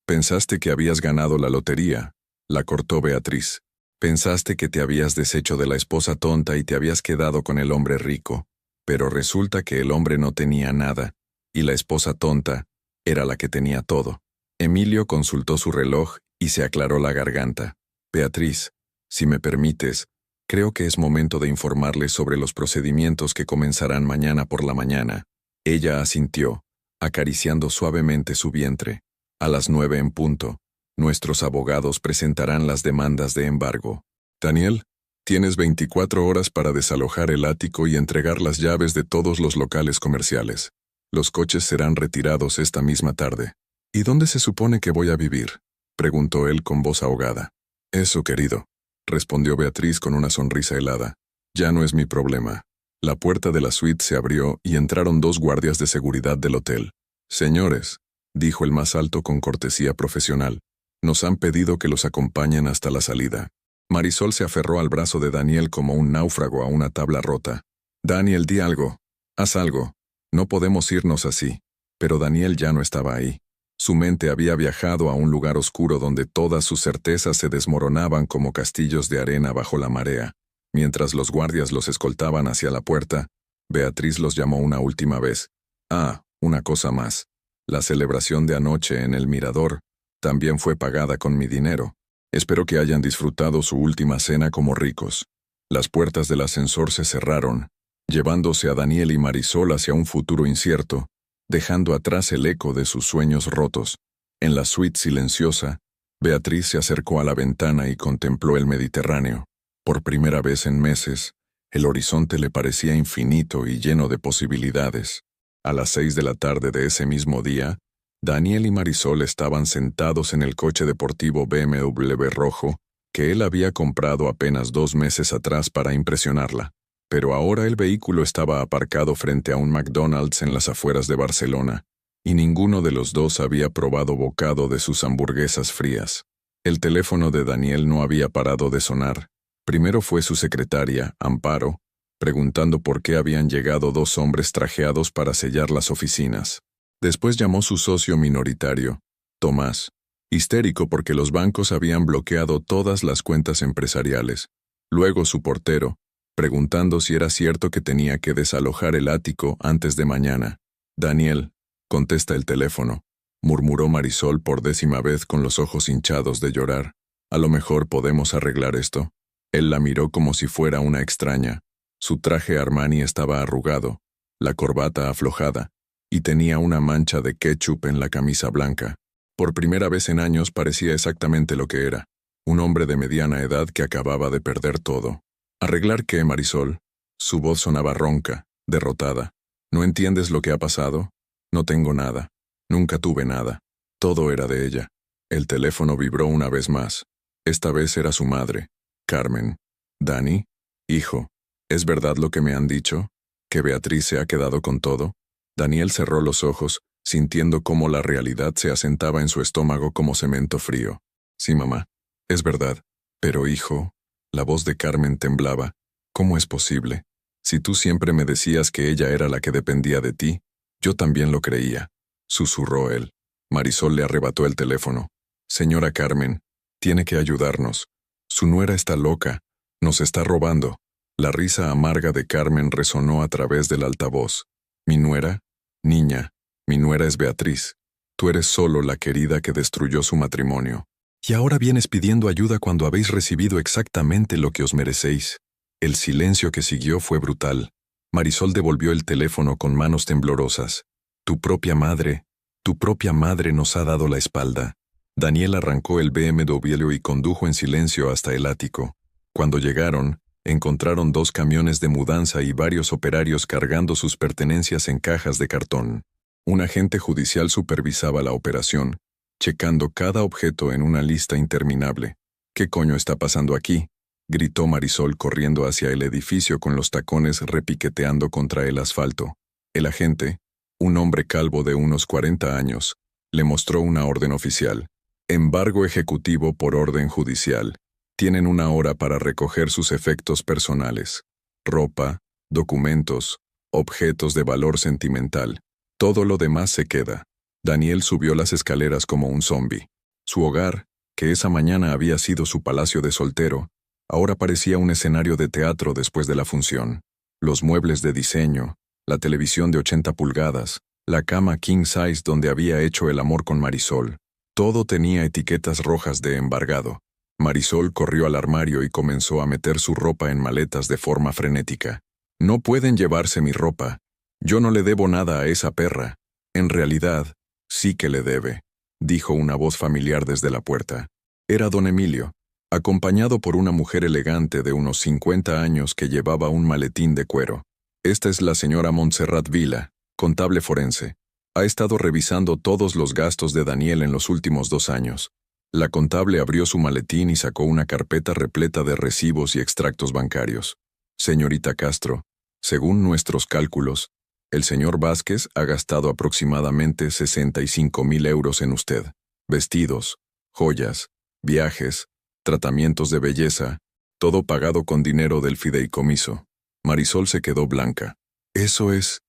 pensaste que habías ganado la lotería, la cortó Beatriz. Pensaste que te habías deshecho de la esposa tonta y te habías quedado con el hombre rico, pero resulta que el hombre no tenía nada, y la esposa tonta era la que tenía todo. Emilio consultó su reloj y se aclaró la garganta. Beatriz, si me permites, creo que es momento de informarles sobre los procedimientos que comenzarán mañana por la mañana. Ella asintió, acariciando suavemente su vientre. A las 9 en punto, nuestros abogados presentarán las demandas de embargo. Daniel, tienes 24 horas para desalojar el ático y entregar las llaves de todos los locales comerciales. Los coches serán retirados esta misma tarde. ¿Y dónde se supone que voy a vivir?, preguntó él con voz ahogada. Eso, querido, respondió Beatriz con una sonrisa helada. Ya no es mi problema. La puerta de la suite se abrió y entraron 2 guardias de seguridad del hotel. Señores, dijo el más alto con cortesía profesional, nos han pedido que los acompañen hasta la salida. Marisol se aferró al brazo de Daniel como un náufrago a una tabla rota. Daniel, di algo. Haz algo. No podemos irnos así. Pero Daniel ya no estaba ahí. Su mente había viajado a un lugar oscuro donde todas sus certezas se desmoronaban como castillos de arena bajo la marea. Mientras los guardias los escoltaban hacia la puerta, Beatriz los llamó una última vez. Ah, una cosa más. La celebración de anoche en el Mirador también fue pagada con mi dinero. Espero que hayan disfrutado su última cena como ricos. Las puertas del ascensor se cerraron, llevándose a Daniel y Marisol hacia un futuro incierto, dejando atrás el eco de sus sueños rotos. En la suite silenciosa, Beatriz se acercó a la ventana y contempló el Mediterráneo. Por primera vez en meses, el horizonte le parecía infinito y lleno de posibilidades. A las 6 de la tarde de ese mismo día, Daniel y Marisol estaban sentados en el coche deportivo BMW rojo que él había comprado apenas 2 meses atrás para impresionarla. Pero ahora el vehículo estaba aparcado frente a un McDonald's en las afueras de Barcelona, y ninguno de los dos había probado bocado de sus hamburguesas frías. El teléfono de Daniel no había parado de sonar. Primero fue su secretaria, Amparo, preguntando por qué habían llegado 2 hombres trajeados para sellar las oficinas. Después llamó su socio minoritario, Tomás, histérico porque los bancos habían bloqueado todas las cuentas empresariales. Luego su portero, preguntando si era cierto que tenía que desalojar el ático antes de mañana. Daniel, contesta el teléfono, murmuró Marisol por 10ª vez con los ojos hinchados de llorar. A lo mejor podemos arreglar esto. Él la miró como si fuera una extraña. Su traje Armani estaba arrugado, la corbata aflojada, y tenía una mancha de ketchup en la camisa blanca. Por primera vez en años parecía exactamente lo que era, un hombre de mediana edad que acababa de perder todo. ¿Arreglar qué, Marisol? Su voz sonaba ronca, derrotada. ¿No entiendes lo que ha pasado? No tengo nada. Nunca tuve nada. Todo era de ella. El teléfono vibró una vez más. Esta vez era su madre, Carmen. Dani, hijo, ¿es verdad lo que me han dicho? ¿Que Beatriz se ha quedado con todo? Daniel cerró los ojos, sintiendo cómo la realidad se asentaba en su estómago como cemento frío. Sí, mamá, es verdad. Pero, hijo, la voz de Carmen temblaba. ¿Cómo es posible? Si tú siempre me decías que ella era la que dependía de ti, yo también lo creía, susurró él. Marisol le arrebató el teléfono. Señora Carmen, tiene que ayudarnos. Su nuera está loca, nos está robando. La risa amarga de Carmen resonó a través del altavoz. ¿Mi nuera? Niña, mi nuera es Beatriz. Tú eres solo la querida que destruyó su matrimonio. Y ahora vienes pidiendo ayuda cuando habéis recibido exactamente lo que os merecéis. El silencio que siguió fue brutal. Marisol devolvió el teléfono con manos temblorosas. Tu propia madre nos ha dado la espalda. Daniel arrancó el BMW y condujo en silencio hasta el ático. Cuando llegaron, encontraron 2 camiones de mudanza y varios operarios cargando sus pertenencias en cajas de cartón. Un agente judicial supervisaba la operación, checando cada objeto en una lista interminable. ¿Qué coño está pasando aquí?, gritó Marisol corriendo hacia el edificio con los tacones repiqueteando contra el asfalto. El agente, un hombre calvo de unos 40 años, le mostró una orden oficial. Embargo ejecutivo por orden judicial. Tienen 1 hora para recoger sus efectos personales. Ropa, documentos, objetos de valor sentimental. Todo lo demás se queda. Daniel subió las escaleras como un zombi. Su hogar, que esa mañana había sido su palacio de soltero, ahora parecía un escenario de teatro después de la función. Los muebles de diseño, la televisión de 80 pulgadas, la cama king size donde había hecho el amor con Marisol. Todo tenía etiquetas rojas de embargado. Marisol corrió al armario y comenzó a meter su ropa en maletas de forma frenética. No pueden llevarse mi ropa. Yo no le debo nada a esa perra. En realidad, sí que le debe, dijo una voz familiar desde la puerta. Era don Emilio, acompañado por una mujer elegante de unos 50 años que llevaba un maletín de cuero. Esta es la señora Montserrat Vila, contable forense. Ha estado revisando todos los gastos de Daniel en los últimos 2 años. La contable abrió su maletín y sacó una carpeta repleta de recibos y extractos bancarios. Señorita Castro, según nuestros cálculos, el señor Vázquez ha gastado aproximadamente 65,000 euros en usted. Vestidos, joyas, viajes, tratamientos de belleza, todo pagado con dinero del fideicomiso. Marisol se quedó blanca. Eso es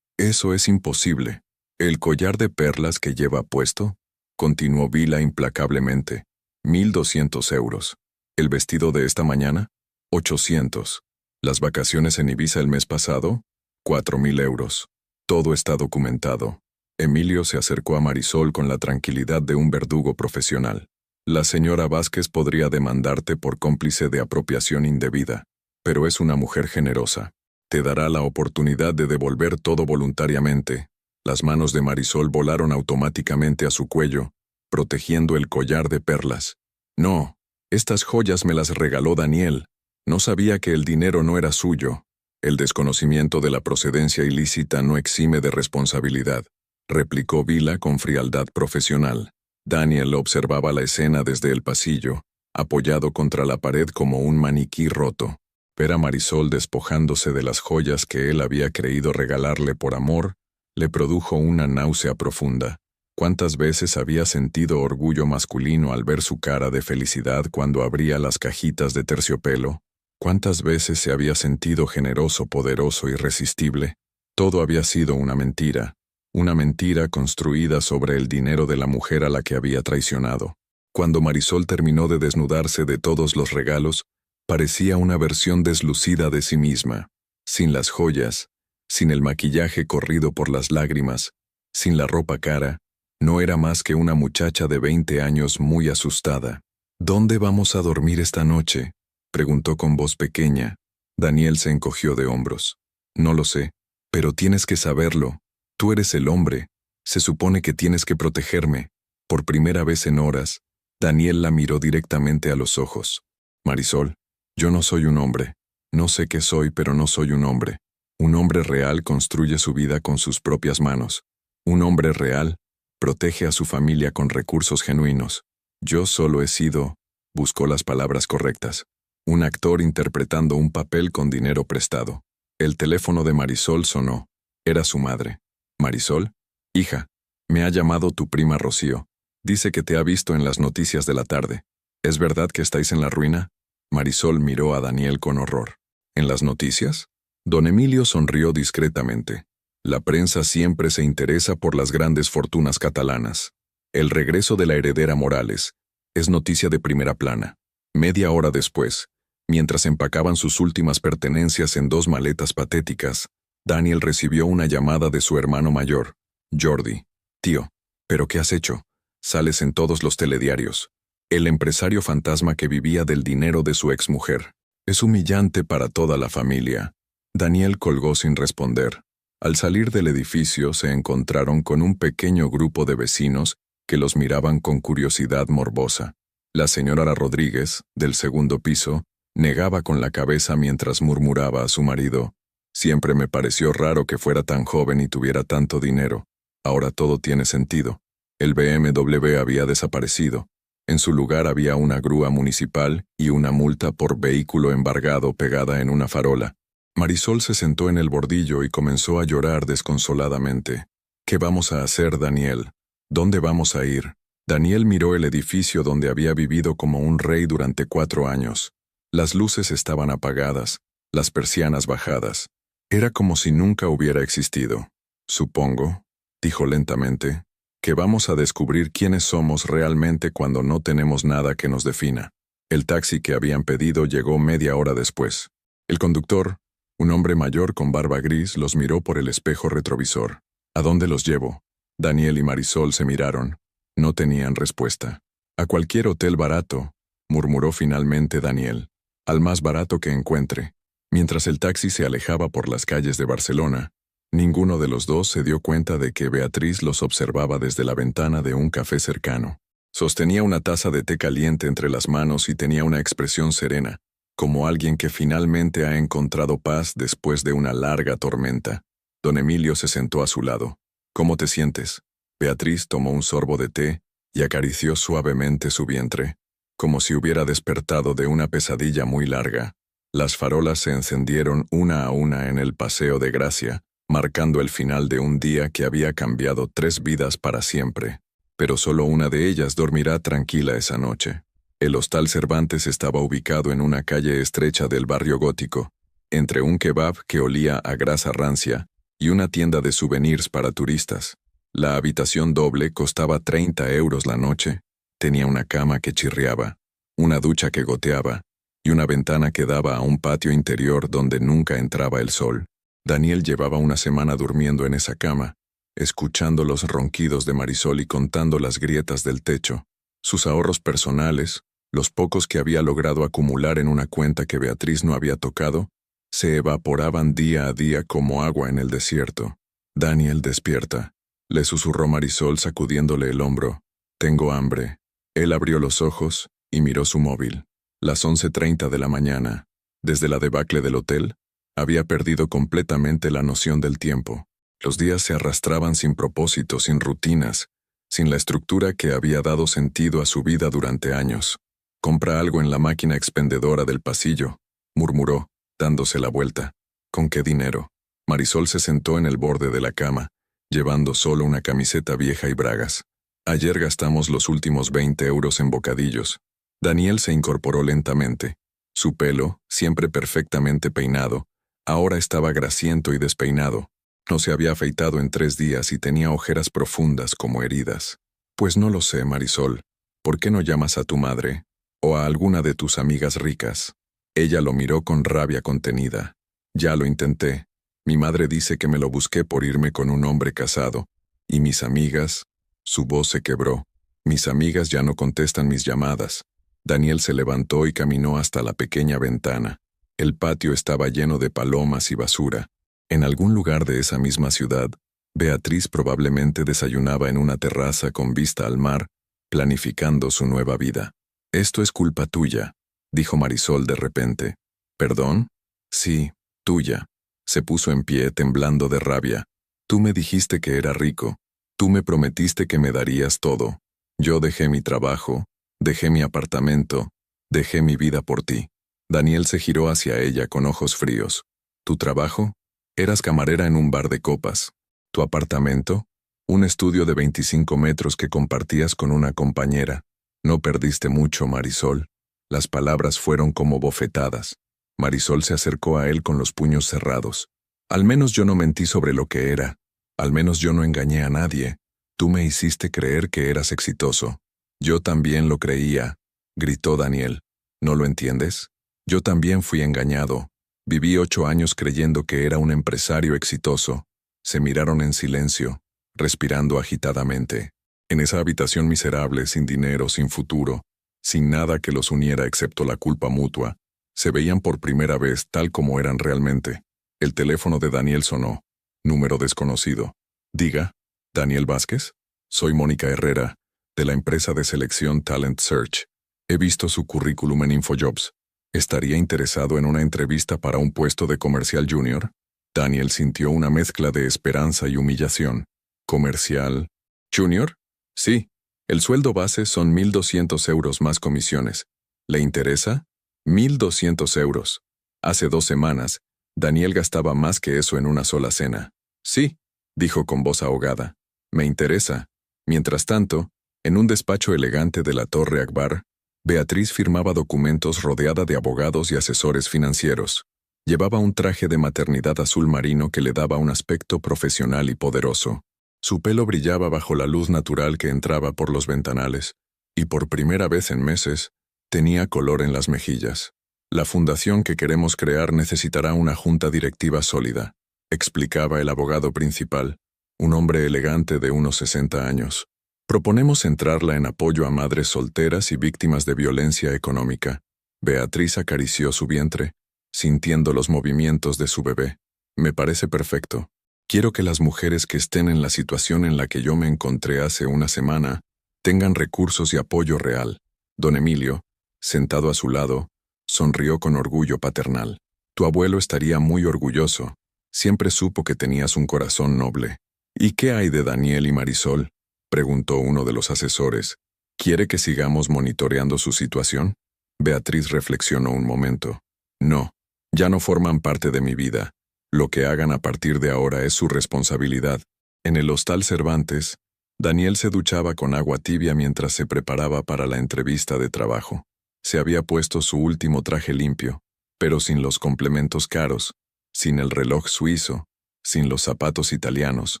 imposible. ¿El collar de perlas que lleva puesto? Continuó Vila implacablemente. 1.200 euros. ¿El vestido de esta mañana? 800. ¿Las vacaciones en Ibiza el mes pasado? 4.000 euros. Todo está documentado. Emilio se acercó a Marisol con la tranquilidad de un verdugo profesional. La señora Vázquez podría demandarte por cómplice de apropiación indebida, pero es una mujer generosa. Te dará la oportunidad de devolver todo voluntariamente. Las manos de Marisol volaron automáticamente a su cuello, protegiendo el collar de perlas. No, estas joyas me las regaló Daniel. No sabía que el dinero no era suyo. El desconocimiento de la procedencia ilícita no exime de responsabilidad, replicó Vila con frialdad profesional. Daniel observaba la escena desde el pasillo, apoyado contra la pared como un maniquí roto. Ver a Marisol despojándose de las joyas que él había creído regalarle por amor, le produjo una náusea profunda. ¿Cuántas veces había sentido orgullo masculino al ver su cara de felicidad cuando abría las cajitas de terciopelo? ¿Cuántas veces se había sentido generoso, poderoso, irresistible? Todo había sido una mentira construida sobre el dinero de la mujer a la que había traicionado. Cuando Marisol terminó de desnudarse de todos los regalos, parecía una versión deslucida de sí misma, sin las joyas, sin el maquillaje corrido por las lágrimas, sin la ropa cara. No era más que una muchacha de 20 años muy asustada. ¿Dónde vamos a dormir esta noche?, preguntó con voz pequeña. Daniel se encogió de hombros. No lo sé, pero tienes que saberlo. Tú eres el hombre. Se supone que tienes que protegerme. Por primera vez en horas, Daniel la miró directamente a los ojos. Marisol, yo no soy un hombre. No sé qué soy, pero no soy un hombre. Un hombre real construye su vida con sus propias manos. Un hombre real protege a su familia con recursos genuinos. Yo solo he sido, buscó las palabras correctas, un actor interpretando un papel con dinero prestado. El teléfono de Marisol sonó. Era su madre. Marisol, hija, me ha llamado tu prima Rocío. Dice que te ha visto en las noticias de la tarde. ¿Es verdad que estáis en la ruina? Marisol miró a Daniel con horror. ¿En las noticias? Don Emilio sonrió discretamente. La prensa siempre se interesa por las grandes fortunas catalanas. El regreso de la heredera Morales es noticia de primera plana. Media hora después, mientras empacaban sus últimas pertenencias en 2 maletas patéticas, Daniel recibió una llamada de su hermano mayor, Jordi. Tío, ¿pero qué has hecho? Sales en todos los telediarios. El empresario fantasma que vivía del dinero de su exmujer. Es humillante para toda la familia. Daniel colgó sin responder. Al salir del edificio se encontraron con un pequeño grupo de vecinos que los miraban con curiosidad morbosa. La señora Rodríguez, del segundo piso, negaba con la cabeza mientras murmuraba a su marido: «Siempre me pareció raro que fuera tan joven y tuviera tanto dinero. Ahora todo tiene sentido». El BMW había desaparecido. En su lugar había una grúa municipal y una multa por vehículo embargado pegada en una farola. Marisol se sentó en el bordillo y comenzó a llorar desconsoladamente. «¿Qué vamos a hacer, Daniel? ¿Dónde vamos a ir?» Daniel miró el edificio donde había vivido como un rey durante 4 años. Las luces estaban apagadas, las persianas bajadas. Era como si nunca hubiera existido. Supongo, dijo lentamente, que vamos a descubrir quiénes somos realmente cuando no tenemos nada que nos defina. El taxi que habían pedido llegó media hora después. El conductor, un hombre mayor con barba gris, los miró por el espejo retrovisor. ¿A dónde los llevo? Daniel y Marisol se miraron. No tenían respuesta. A cualquier hotel barato, murmuró finalmente Daniel. Al más barato que encuentre. Mientras el taxi se alejaba por las calles de Barcelona, ninguno de los dos se dio cuenta de que Beatriz los observaba desde la ventana de un café cercano. Sostenía una taza de té caliente entre las manos y tenía una expresión serena, como alguien que finalmente ha encontrado paz después de una larga tormenta. Don Emilio se sentó a su lado. ¿Cómo te sientes? Beatriz tomó un sorbo de té y acarició suavemente su vientre, como si hubiera despertado de una pesadilla muy larga. Las farolas se encendieron una a una en el Paseo de Gracia, marcando el final de un día que había cambiado 3 vidas para siempre. Pero solo una de ellas dormirá tranquila esa noche. El Hostal Cervantes estaba ubicado en una calle estrecha del barrio gótico, entre un kebab que olía a grasa rancia y una tienda de souvenirs para turistas. La habitación doble costaba 30 euros la noche. Tenía una cama que chirriaba, una ducha que goteaba y una ventana que daba a un patio interior donde nunca entraba el sol. Daniel llevaba una semana durmiendo en esa cama, escuchando los ronquidos de Marisol y contando las grietas del techo. Sus ahorros personales, los pocos que había logrado acumular en una cuenta que Beatriz no había tocado, se evaporaban día a día como agua en el desierto. Daniel, despierta, le susurró Marisol sacudiéndole el hombro. Tengo hambre. Él abrió los ojos y miró su móvil. Las 11:30 de la mañana. Desde la debacle del hotel, había perdido completamente la noción del tiempo. Los días se arrastraban sin propósito, sin rutinas, sin la estructura que había dado sentido a su vida durante años. Compra algo en la máquina expendedora del pasillo, murmuró, dándose la vuelta. ¿Con qué dinero? Marisol se sentó en el borde de la cama, llevando solo una camiseta vieja y bragas. Ayer gastamos los últimos 20 euros en bocadillos. Daniel se incorporó lentamente. Su pelo, siempre perfectamente peinado, ahora estaba grasiento y despeinado. No se había afeitado en 3 días y tenía ojeras profundas como heridas. Pues no lo sé, Marisol. ¿Por qué no llamas a tu madre? ¿O a alguna de tus amigas ricas? Ella lo miró con rabia contenida. Ya lo intenté. Mi madre dice que me lo busqué por irme con un hombre casado. Y mis amigas... Su voz se quebró. Mis amigas ya no contestan mis llamadas. Daniel se levantó y caminó hasta la pequeña ventana. El patio estaba lleno de palomas y basura. En algún lugar de esa misma ciudad, Beatriz probablemente desayunaba en una terraza con vista al mar, planificando su nueva vida. Esto es culpa tuya, dijo Marisol de repente. ¿Perdón? Sí, tuya. Se puso en pie temblando de rabia. Tú me dijiste que era rico. Tú me prometiste que me darías todo. Yo dejé mi trabajo, dejé mi apartamento, dejé mi vida por ti. Daniel se giró hacia ella con ojos fríos. ¿Tu trabajo? Eras camarera en un bar de copas. ¿Tu apartamento? Un estudio de 25 metros que compartías con una compañera. No perdiste mucho, Marisol. Las palabras fueron como bofetadas. Marisol se acercó a él con los puños cerrados. Al menos yo no mentí sobre lo que era. Al menos yo no engañé a nadie. Tú me hiciste creer que eras exitoso. Yo también lo creía, gritó Daniel. ¿No lo entiendes? Yo también fui engañado. Viví 8 años creyendo que era un empresario exitoso. Se miraron en silencio, respirando agitadamente. En esa habitación miserable, sin dinero, sin futuro, sin nada que los uniera excepto la culpa mutua, se veían por primera vez tal como eran realmente. El teléfono de Daniel sonó. Número desconocido. Diga, ¿Daniel Vázquez? Soy Mónica Herrera, de la empresa de selección Talent Search. He visto su currículum en InfoJobs. ¿Estaría interesado en una entrevista para un puesto de comercial junior? Daniel sintió una mezcla de esperanza y humillación. ¿Comercial junior? Sí. El sueldo base son 1.200 euros más comisiones. ¿Le interesa? 1.200 euros. Hace 2 semanas, Daniel gastaba más que eso en una sola cena. Sí, dijo con voz ahogada. Me interesa. Mientras tanto, en un despacho elegante de la Torre Akbar, Beatriz firmaba documentos rodeada de abogados y asesores financieros. Llevaba un traje de maternidad azul marino que le daba un aspecto profesional y poderoso. Su pelo brillaba bajo la luz natural que entraba por los ventanales, y por primera vez en meses, tenía color en las mejillas. La fundación que queremos crear necesitará una junta directiva sólida, explicaba el abogado principal, un hombre elegante de unos 60 años. Proponemos centrarla en apoyo a madres solteras y víctimas de violencia económica. Beatriz acarició su vientre, sintiendo los movimientos de su bebé. Me parece perfecto. Quiero que las mujeres que estén en la situación en la que yo me encontré hace una semana tengan recursos y apoyo real. Don Emilio, sentado a su lado, sonrió con orgullo paternal. Tu abuelo estaría muy orgulloso. Siempre supo que tenías un corazón noble. ¿Y qué hay de Daniel y Marisol?, preguntó uno de los asesores. ¿Quiere que sigamos monitoreando su situación? Beatriz reflexionó un momento. No, ya no forman parte de mi vida. Lo que hagan a partir de ahora es su responsabilidad. En el Hostal Cervantes, Daniel se duchaba con agua tibia mientras se preparaba para la entrevista de trabajo. Se había puesto su último traje limpio, pero sin los complementos caros, sin el reloj suizo, sin los zapatos italianos.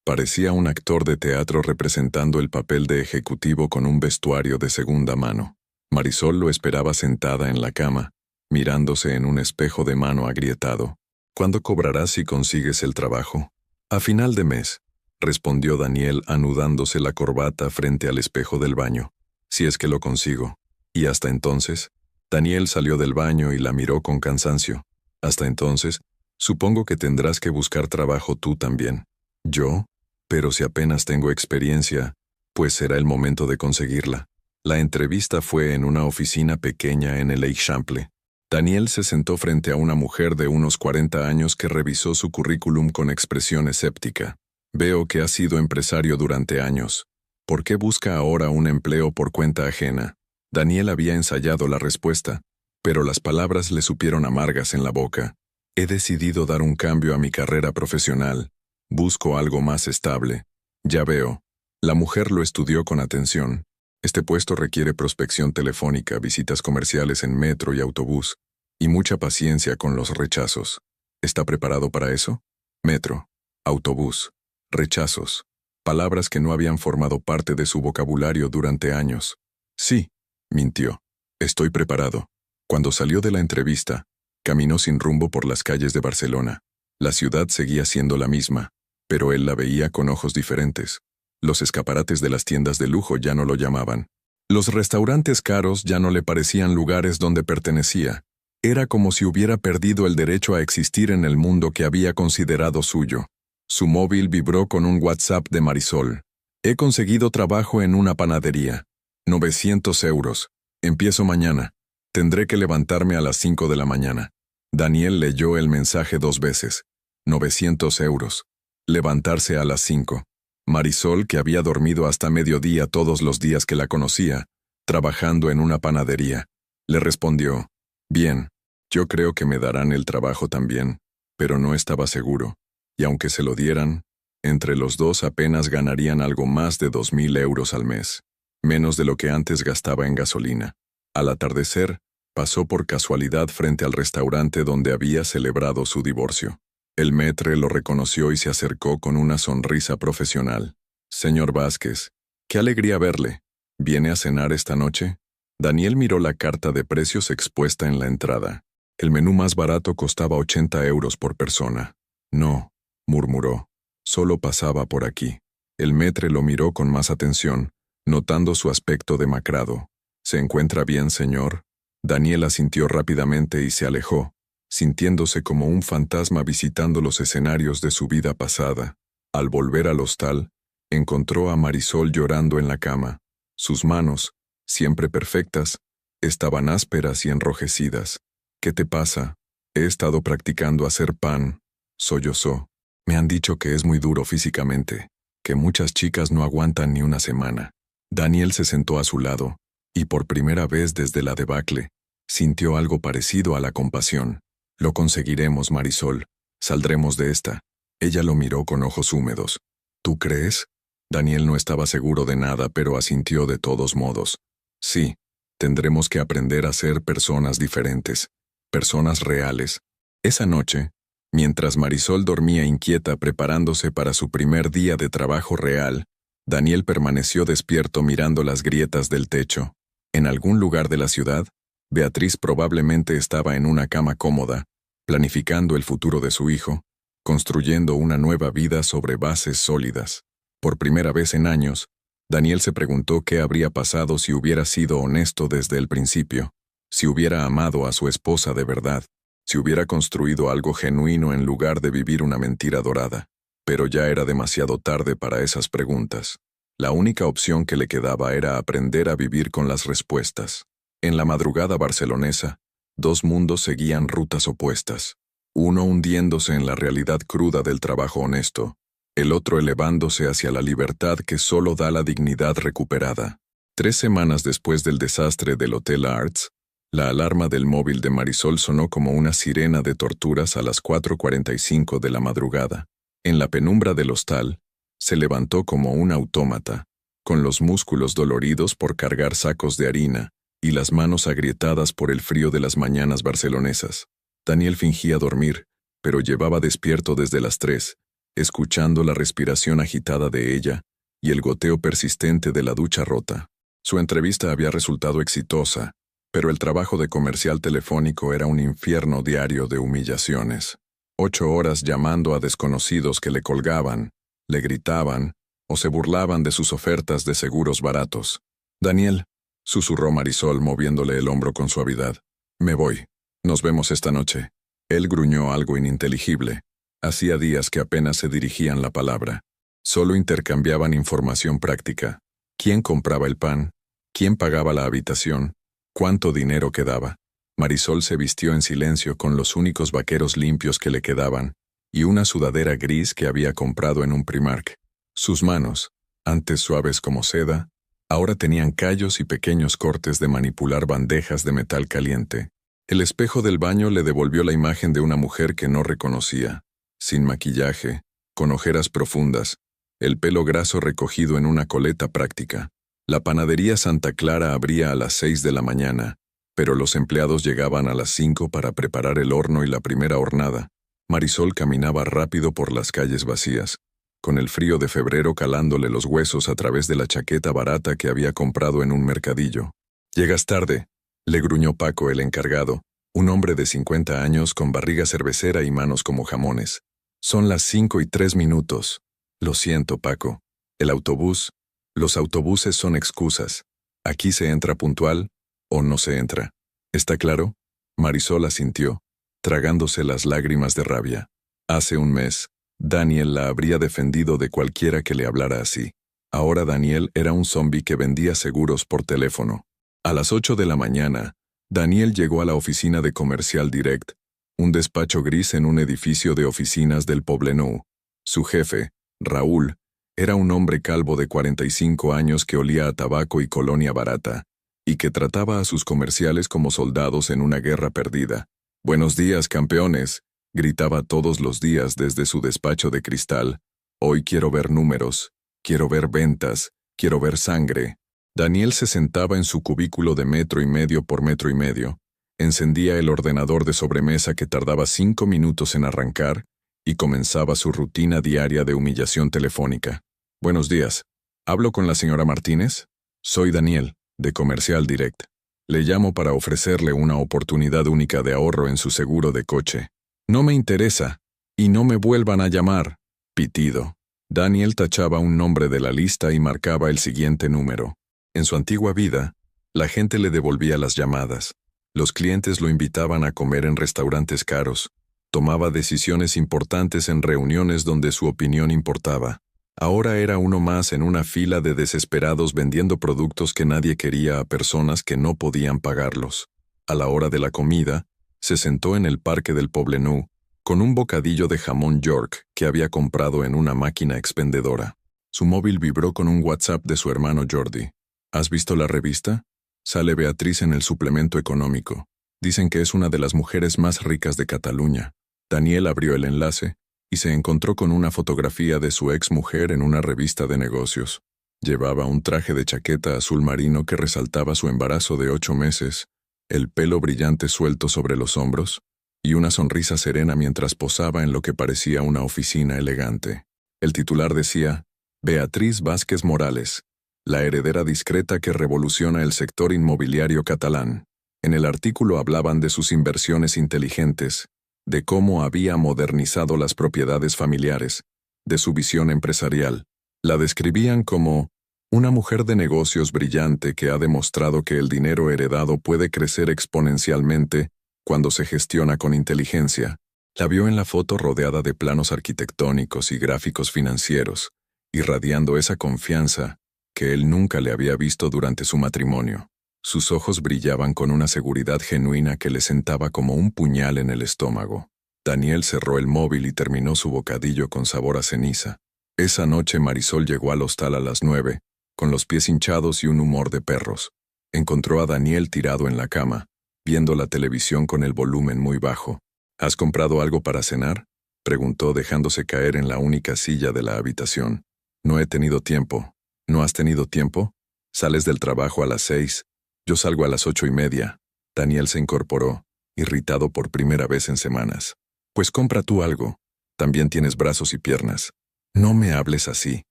Parecía un actor de teatro representando el papel de ejecutivo con un vestuario de segunda mano. Marisol lo esperaba sentada en la cama, mirándose en un espejo de mano agrietado. ¿Cuándo cobrarás si consigues el trabajo? A final de mes, respondió Daniel anudándose la corbata frente al espejo del baño. Si es que lo consigo. Y hasta entonces, Daniel salió del baño y la miró con cansancio. Hasta entonces, supongo que tendrás que buscar trabajo tú también. ¿Yo? Pero si apenas tengo experiencia, pues será el momento de conseguirla. La entrevista fue en una oficina pequeña en el Eixample. Daniel se sentó frente a una mujer de unos 40 años que revisó su currículum con expresión escéptica. Veo que ha sido empresario durante años. ¿Por qué busca ahora un empleo por cuenta ajena? Daniel había ensayado la respuesta, pero las palabras le supieron amargas en la boca. He decidido dar un cambio a mi carrera profesional. Busco algo más estable. Ya veo. La mujer lo estudió con atención. Este puesto requiere prospección telefónica, visitas comerciales en metro y autobús, y mucha paciencia con los rechazos. ¿Está preparado para eso? Metro, autobús, rechazos. Palabras que no habían formado parte de su vocabulario durante años. Sí, mintió. Estoy preparado. Cuando salió de la entrevista, caminó sin rumbo por las calles de Barcelona. La ciudad seguía siendo la misma, pero él la veía con ojos diferentes. Los escaparates de las tiendas de lujo ya no lo llamaban. Los restaurantes caros ya no le parecían lugares donde pertenecía. Era como si hubiera perdido el derecho a existir en el mundo que había considerado suyo. Su móvil vibró con un WhatsApp de Marisol. He conseguido trabajo en una panadería. 900 euros. Empiezo mañana. Tendré que levantarme a las 5 de la mañana. Daniel leyó el mensaje 2 veces. 900 euros. Levantarse a las 5. Marisol, que había dormido hasta mediodía todos los días que la conocía, trabajando en una panadería, le respondió, bien, yo creo que me darán el trabajo también, pero no estaba seguro, y aunque se lo dieran, entre los dos apenas ganarían algo más de 2.000 euros al mes, menos de lo que antes gastaba en gasolina. Al atardecer, pasó por casualidad frente al restaurante donde había celebrado su divorcio. El maître lo reconoció y se acercó con una sonrisa profesional. Señor Vázquez, qué alegría verle. ¿Viene a cenar esta noche? Daniel miró la carta de precios expuesta en la entrada. El menú más barato costaba 80 euros por persona. No, murmuró. Solo pasaba por aquí. El maître lo miró con más atención, notando su aspecto demacrado. ¿Se encuentra bien, señor? Daniel asintió rápidamente y se alejó, sintiéndose como un fantasma visitando los escenarios de su vida pasada. Al volver al hostal, encontró a Marisol llorando en la cama. Sus manos, siempre perfectas, estaban ásperas y enrojecidas. ¿Qué te pasa? He estado practicando hacer pan, sollozó. Me han dicho que es muy duro físicamente, que muchas chicas no aguantan ni una semana. Daniel se sentó a su lado, y por primera vez desde la debacle, sintió algo parecido a la compasión. Lo conseguiremos, Marisol. Saldremos de esta. Ella lo miró con ojos húmedos. ¿Tú crees? Daniel no estaba seguro de nada, pero asintió de todos modos. Sí, tendremos que aprender a ser personas diferentes, personas reales, Esa noche, mientras Marisol dormía inquieta preparándose para su primer día de trabajo real, Daniel permaneció despierto mirando las grietas del techo. En algún lugar de la ciudad, Beatriz probablemente estaba en una cama cómoda, planificando el futuro de su hijo, construyendo una nueva vida sobre bases sólidas. Por primera vez en años, Daniel se preguntó qué habría pasado si hubiera sido honesto desde el principio, si hubiera amado a su esposa de verdad, si hubiera construido algo genuino en lugar de vivir una mentira dorada. Pero ya era demasiado tarde para esas preguntas. La única opción que le quedaba era aprender a vivir con las respuestas. En la madrugada barcelonesa, dos mundos seguían rutas opuestas. Uno hundiéndose en la realidad cruda del trabajo honesto, el otro elevándose hacia la libertad que solo da la dignidad recuperada. 3 semanas después del desastre del Hotel Arts, la alarma del móvil de Marisol sonó como una sirena de torturas a las 4:45 de la madrugada. En la penumbra del hostal, se levantó como un autómata, con los músculos doloridos por cargar sacos de harina y las manos agrietadas por el frío de las mañanas barcelonesas. Daniel fingía dormir, pero llevaba despierto desde las 3, escuchando la respiración agitada de ella y el goteo persistente de la ducha rota. Su entrevista había resultado exitosa, pero el trabajo de comercial telefónico era un infierno diario de humillaciones. 8 horas llamando a desconocidos que le colgaban, le gritaban o se burlaban de sus ofertas de seguros baratos. «Daniel», susurró Marisol moviéndole el hombro con suavidad. «Me voy. Nos vemos esta noche». Él gruñó algo ininteligible. Hacía días que apenas se dirigían la palabra. Solo intercambiaban información práctica. ¿Quién compraba el pan? ¿Quién pagaba la habitación? ¿Cuánto dinero quedaba? Marisol se vistió en silencio con los únicos vaqueros limpios que le quedaban y una sudadera gris que había comprado en un Primark. Sus manos, antes suaves como seda, ahora tenían callos y pequeños cortes de manipular bandejas de metal caliente. El espejo del baño le devolvió la imagen de una mujer que no reconocía, sin maquillaje, con ojeras profundas, el pelo graso recogido en una coleta práctica. La panadería Santa Clara abría a las 6 de la mañana, pero los empleados llegaban a las 5 para preparar el horno y la primera hornada. Marisol caminaba rápido por las calles vacías, con el frío de febrero calándole los huesos a través de la chaqueta barata que había comprado en un mercadillo. «Llegas tarde», le gruñó Paco el encargado, un hombre de 50 años con barriga cervecera y manos como jamones. «Son las 5:03. Lo siento, Paco. El autobús. Los autobuses son excusas. Aquí se entra puntual o no se entra. ¿Está claro?» Marisol asintió, tragándose las lágrimas de rabia. Hace un mes, Daniel la habría defendido de cualquiera que le hablara así. Ahora Daniel era un zombi que vendía seguros por teléfono. A las 8 de la mañana, Daniel llegó a la oficina de Comercial Direct, un despacho gris en un edificio de oficinas del Poblenou. Su jefe, Raúl, era un hombre calvo de 45 años que olía a tabaco y colonia barata, y que trataba a sus comerciales como soldados en una guerra perdida. «Buenos días, campeones», gritaba todos los días desde su despacho de cristal. «Hoy quiero ver números, quiero ver ventas, quiero ver sangre». Daniel se sentaba en su cubículo de 1,5 por 1,5 metros, encendía el ordenador de sobremesa que tardaba 5 minutos en arrancar y comenzaba su rutina diaria de humillación telefónica. «Buenos días. ¿Hablo con la señora Martínez? Soy Daniel, de Comercial Direct. Le llamo para ofrecerle una oportunidad única de ahorro en su seguro de coche». «No me interesa. Y no me vuelvan a llamar». Pitido. Daniel tachaba un nombre de la lista y marcaba el siguiente número. En su antigua vida, la gente le devolvía las llamadas. Los clientes lo invitaban a comer en restaurantes caros. Tomaba decisiones importantes en reuniones donde su opinión importaba. Ahora era uno más en una fila de desesperados vendiendo productos que nadie quería a personas que no podían pagarlos. A la hora de la comida, se sentó en el parque del Poblenou, con un bocadillo de jamón York que había comprado en una máquina expendedora. Su móvil vibró con un WhatsApp de su hermano Jordi. «¿Has visto la revista? Sale Beatriz en el suplemento económico. Dicen que es una de las mujeres más ricas de Cataluña». Daniel abrió el enlace y se encontró con una fotografía de su exmujer en una revista de negocios. Llevaba un traje de chaqueta azul marino que resaltaba su embarazo de 8 meses, el pelo brillante suelto sobre los hombros, y una sonrisa serena mientras posaba en lo que parecía una oficina elegante. El titular decía, Beatriz Vázquez Morales, la heredera discreta que revoluciona el sector inmobiliario catalán. En el artículo hablaban de sus inversiones inteligentes, de cómo había modernizado las propiedades familiares, de su visión empresarial. La describían como una mujer de negocios brillante que ha demostrado que el dinero heredado puede crecer exponencialmente cuando se gestiona con inteligencia. La vio en la foto rodeada de planos arquitectónicos y gráficos financieros, irradiando esa confianza que él nunca le había visto durante su matrimonio. Sus ojos brillaban con una seguridad genuina que le sentaba como un puñal en el estómago. Daniel cerró el móvil y terminó su bocadillo con sabor a ceniza. Esa noche Marisol llegó al hostal a las 9, con los pies hinchados y un humor de perros. Encontró a Daniel tirado en la cama, viendo la televisión con el volumen muy bajo. ¿Has comprado algo para cenar?, preguntó dejándose caer en la única silla de la habitación. No he tenido tiempo. ¿No has tenido tiempo? Sales del trabajo a las 6. Yo salgo a las 8:30. Daniel se incorporó, irritado por primera vez en semanas. Pues compra tú algo. También tienes brazos y piernas. No me hables así.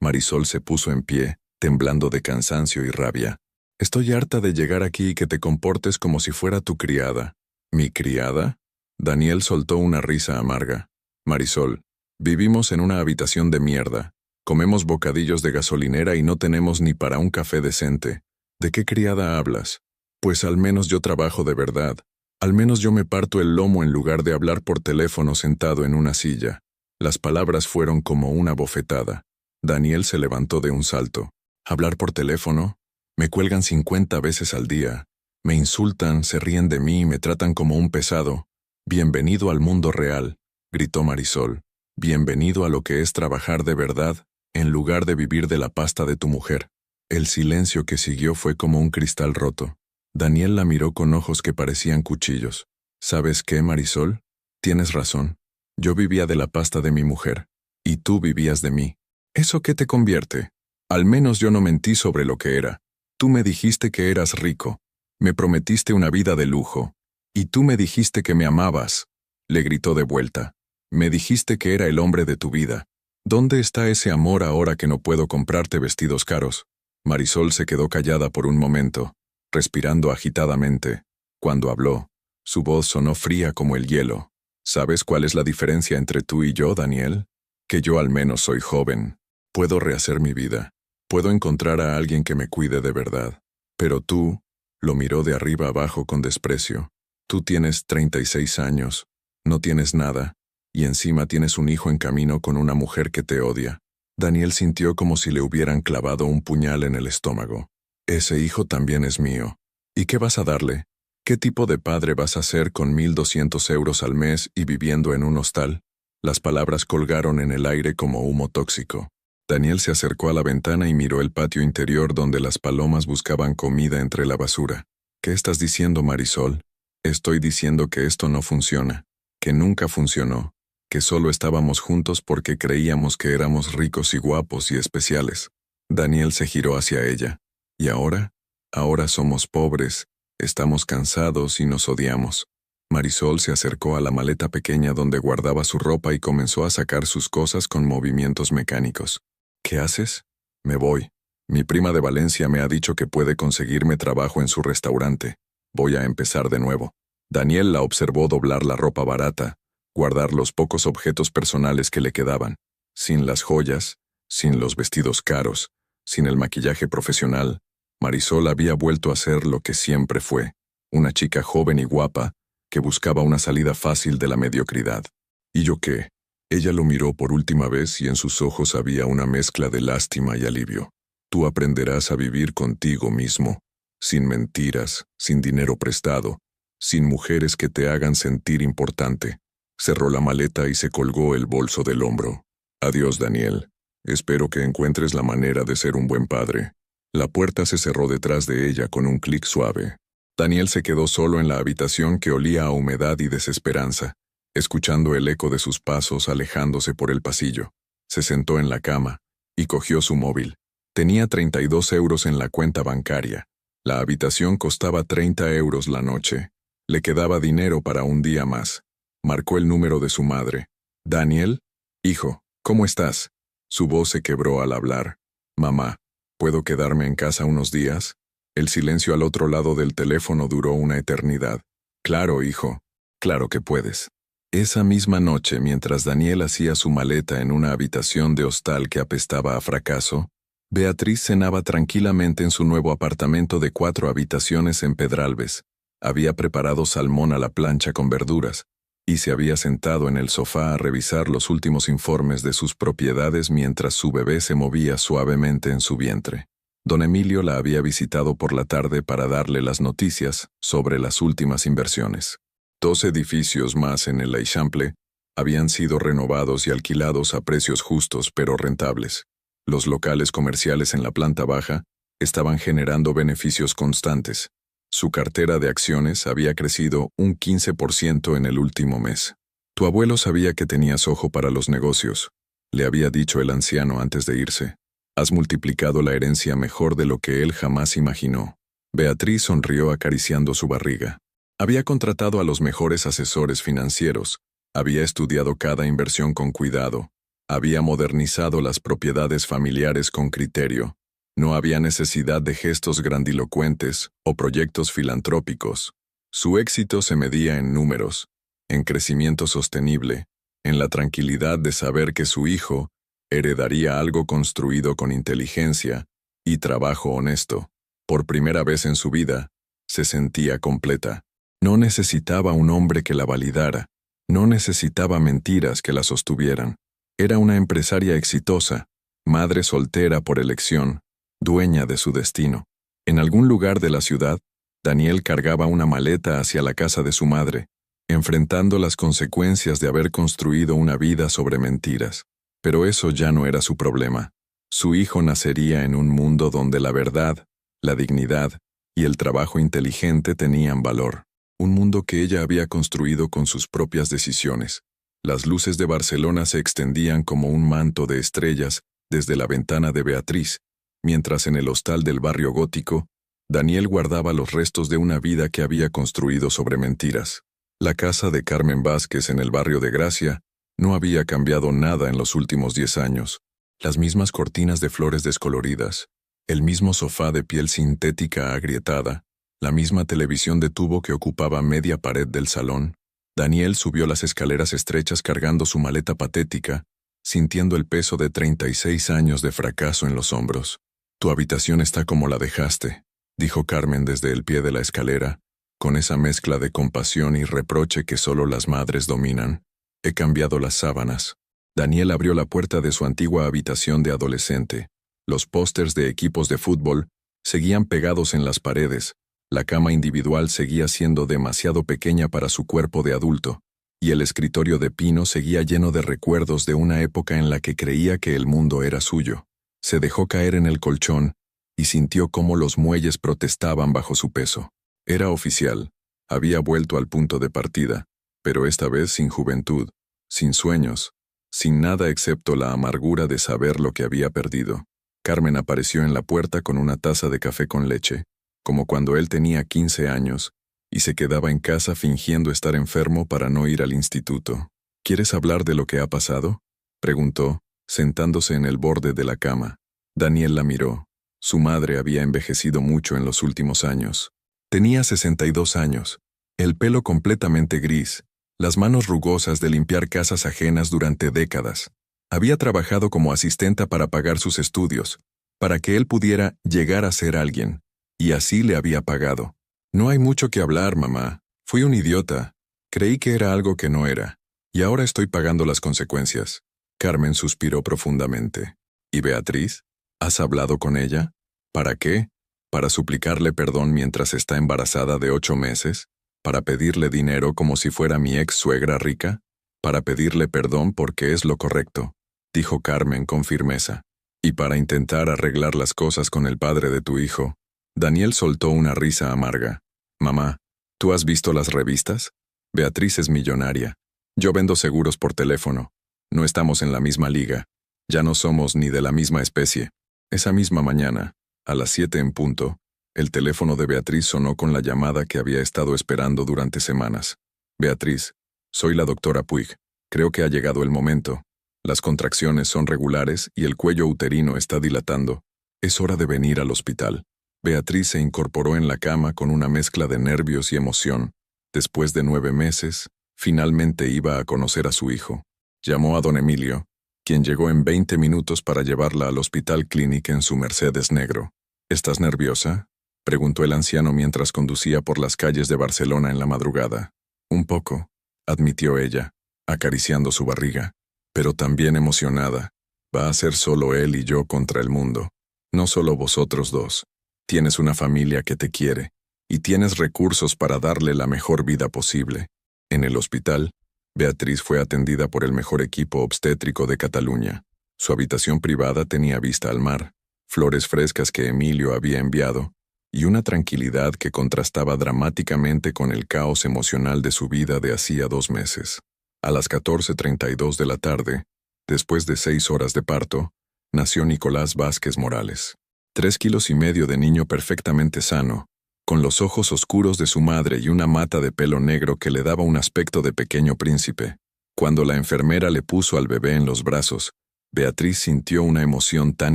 Marisol se puso en pie, temblando de cansancio y rabia. Estoy harta de llegar aquí y que te comportes como si fuera tu criada. ¿Mi criada? Daniel soltó una risa amarga. Marisol, vivimos en una habitación de mierda. Comemos bocadillos de gasolinera y no tenemos ni para un café decente. ¿De qué criada hablas? Pues al menos yo trabajo de verdad. Al menos yo me parto el lomo en lugar de hablar por teléfono sentado en una silla. Las palabras fueron como una bofetada. Daniel se levantó de un salto. ¿Hablar por teléfono? Me cuelgan 50 veces al día. Me insultan, se ríen de mí y me tratan como un pesado. Bienvenido al mundo real, gritó Marisol. Bienvenido a lo que es trabajar de verdad, en lugar de vivir de la pasta de tu mujer. El silencio que siguió fue como un cristal roto. Daniel la miró con ojos que parecían cuchillos. ¿Sabes qué, Marisol? Tienes razón. Yo vivía de la pasta de mi mujer, y tú vivías de mí. ¿Eso qué te convierte? Al menos yo no mentí sobre lo que era. Tú me dijiste que eras rico. Me prometiste una vida de lujo. Y tú me dijiste que me amabas. Le gritó de vuelta. Me dijiste que era el hombre de tu vida. ¿Dónde está ese amor ahora que no puedo comprarte vestidos caros? Marisol se quedó callada por un momento, respirando agitadamente. Cuando habló, su voz sonó fría como el hielo. ¿Sabes cuál es la diferencia entre tú y yo, Daniel? Que yo al menos soy joven. Puedo rehacer mi vida. Puedo encontrar a alguien que me cuide de verdad. Pero tú, lo miró de arriba abajo con desprecio. Tú tienes 36 años, no tienes nada, y encima tienes un hijo en camino con una mujer que te odia. Daniel sintió como si le hubieran clavado un puñal en el estómago. Ese hijo también es mío. ¿Y qué vas a darle? ¿Qué tipo de padre vas a ser con 1.200 euros al mes y viviendo en un hostal? Las palabras colgaron en el aire como humo tóxico. Daniel se acercó a la ventana y miró el patio interior donde las palomas buscaban comida entre la basura. ¿Qué estás diciendo, Marisol? Estoy diciendo que esto no funciona, que nunca funcionó, que solo estábamos juntos porque creíamos que éramos ricos y guapos y especiales. Daniel se giró hacia ella. ¿Y ahora? Ahora somos pobres, estamos cansados y nos odiamos. Marisol se acercó a la maleta pequeña donde guardaba su ropa y comenzó a sacar sus cosas con movimientos mecánicos. ¿Qué haces? Me voy. Mi prima de Valencia me ha dicho que puede conseguirme trabajo en su restaurante. Voy a empezar de nuevo. Daniel la observó doblar la ropa barata, guardar los pocos objetos personales que le quedaban, sin las joyas, sin los vestidos caros, sin el maquillaje profesional. Marisol había vuelto a ser lo que siempre fue, una chica joven y guapa que buscaba una salida fácil de la mediocridad. ¿Y yo qué? Ella lo miró por última vez y en sus ojos había una mezcla de lástima y alivio. Tú aprenderás a vivir contigo mismo, sin mentiras, sin dinero prestado, sin mujeres que te hagan sentir importante. Cerró la maleta y se colgó el bolso del hombro. Adiós, Daniel. Espero que encuentres la manera de ser un buen padre. La puerta se cerró detrás de ella con un clic suave. Daniel se quedó solo en la habitación que olía a humedad y desesperanza, escuchando el eco de sus pasos alejándose por el pasillo. Se sentó en la cama y cogió su móvil. Tenía 32 euros en la cuenta bancaria. La habitación costaba 30 euros la noche. Le quedaba dinero para un día más. Marcó el número de su madre. «Daniel, hijo, ¿cómo estás?» Su voz se quebró al hablar. «Mamá, ¿puedo quedarme en casa unos días?» El silencio al otro lado del teléfono duró una eternidad. «Claro, hijo, claro que puedes». Esa misma noche, mientras Daniel hacía su maleta en una habitación de hostal que apestaba a fracaso, Beatriz cenaba tranquilamente en su nuevo apartamento de 4 habitaciones en Pedralbes. Había preparado salmón a la plancha con verduras, y se había sentado en el sofá a revisar los últimos informes de sus propiedades mientras su bebé se movía suavemente en su vientre. Don Emilio la había visitado por la tarde para darle las noticias sobre las últimas inversiones. 2 edificios más en el Eixample habían sido renovados y alquilados a precios justos pero rentables. Los locales comerciales en la planta baja estaban generando beneficios constantes. Su cartera de acciones había crecido un 15% en el último mes. «Tu abuelo sabía que tenías ojo para los negocios», le había dicho el anciano antes de irse. «Has multiplicado la herencia mejor de lo que él jamás imaginó». Beatriz sonrió acariciando su barriga. Había contratado a los mejores asesores financieros, había estudiado cada inversión con cuidado, había modernizado las propiedades familiares con criterio. No había necesidad de gestos grandilocuentes o proyectos filantrópicos. Su éxito se medía en números, en crecimiento sostenible, en la tranquilidad de saber que su hijo heredaría algo construido con inteligencia y trabajo honesto. Por primera vez en su vida, se sentía completa. No necesitaba un hombre que la validara, no necesitaba mentiras que la sostuvieran. Era una empresaria exitosa, madre soltera por elección, dueña de su destino. En algún lugar de la ciudad, Daniel cargaba una maleta hacia la casa de su madre, enfrentando las consecuencias de haber construido una vida sobre mentiras. Pero eso ya no era su problema. Su hijo nacería en un mundo donde la verdad, la dignidad y el trabajo inteligente tenían valor. Un mundo que ella había construido con sus propias decisiones. Las luces de Barcelona se extendían como un manto de estrellas desde la ventana de Beatriz, mientras en el hostal del barrio gótico, Daniel guardaba los restos de una vida que había construido sobre mentiras. La casa de Carmen Vázquez en el barrio de Gracia no había cambiado nada en los últimos 10 años. Las mismas cortinas de flores descoloridas, el mismo sofá de piel sintética agrietada, la misma televisión de tubo que ocupaba media pared del salón. Daniel subió las escaleras estrechas cargando su maleta patética, sintiendo el peso de 36 años de fracaso en los hombros. «Tu habitación está como la dejaste», dijo Carmen desde el pie de la escalera, con esa mezcla de compasión y reproche que solo las madres dominan. «He cambiado las sábanas». Daniel abrió la puerta de su antigua habitación de adolescente. Los pósters de equipos de fútbol seguían pegados en las paredes. La cama individual seguía siendo demasiado pequeña para su cuerpo de adulto, y el escritorio de pino seguía lleno de recuerdos de una época en la que creía que el mundo era suyo. Se dejó caer en el colchón y sintió cómo los muelles protestaban bajo su peso. Era oficial, había vuelto al punto de partida, pero esta vez sin juventud, sin sueños, sin nada excepto la amargura de saber lo que había perdido. Carmen apareció en la puerta con una taza de café con leche, como cuando él tenía 15 años, y se quedaba en casa fingiendo estar enfermo para no ir al instituto. «¿Quieres hablar de lo que ha pasado?», preguntó, sentándose en el borde de la cama. Daniel la miró. Su madre había envejecido mucho en los últimos años. Tenía 62 años, el pelo completamente gris, las manos rugosas de limpiar casas ajenas durante décadas. Había trabajado como asistenta para pagar sus estudios, para que él pudiera llegar a ser alguien, y así le había pagado. «No hay mucho que hablar, mamá. Fui un idiota. Creí que era algo que no era, y ahora estoy pagando las consecuencias». Carmen suspiró profundamente. «¿Y Beatriz? ¿Has hablado con ella? ¿Para qué? ¿Para suplicarle perdón mientras está embarazada de 8 meses? ¿Para pedirle dinero como si fuera mi ex suegra rica? ¿Para pedirle perdón porque es lo correcto?», dijo Carmen con firmeza. «Y para intentar arreglar las cosas con el padre de tu hijo». Daniel soltó una risa amarga. «Mamá, ¿tú has visto las revistas? Beatriz es millonaria. Yo vendo seguros por teléfono. No estamos en la misma liga. Ya no somos ni de la misma especie». Esa misma mañana, a las 7 en punto, el teléfono de Beatriz sonó con la llamada que había estado esperando durante semanas. «Beatriz, Soy la doctora Puig. Creo que ha llegado el momento. Las contracciones son regulares y el cuello uterino está dilatando. Es hora de venir al hospital. Beatriz se incorporó en la cama con una mezcla de nervios y emoción. Después de 9 meses, finalmente iba a conocer a su hijo. Llamó a don Emilio, quien llegó en 20 minutos para llevarla al Hospital Clínic en su Mercedes negro. ¿Estás nerviosa?, preguntó el anciano mientras conducía por las calles de Barcelona en la madrugada. Un poco, admitió ella, acariciando su barriga, pero también emocionada. Va a ser solo él y yo contra el mundo. No solo vosotros dos. Tienes una familia que te quiere, y tienes recursos para darle la mejor vida posible. En el hospital, Beatriz fue atendida por el mejor equipo obstétrico de Cataluña. Su habitación privada tenía vista al mar, flores frescas que Emilio había enviado, y una tranquilidad que contrastaba dramáticamente con el caos emocional de su vida de hacía 2 meses. A las 14:32 de la tarde, después de 6 horas de parto, nació Nicolás Vázquez Morales. 3,5 kilos de niño perfectamente sano, con los ojos oscuros de su madre y una mata de pelo negro que le daba un aspecto de pequeño príncipe. Cuando la enfermera le puso al bebé en los brazos, Beatriz sintió una emoción tan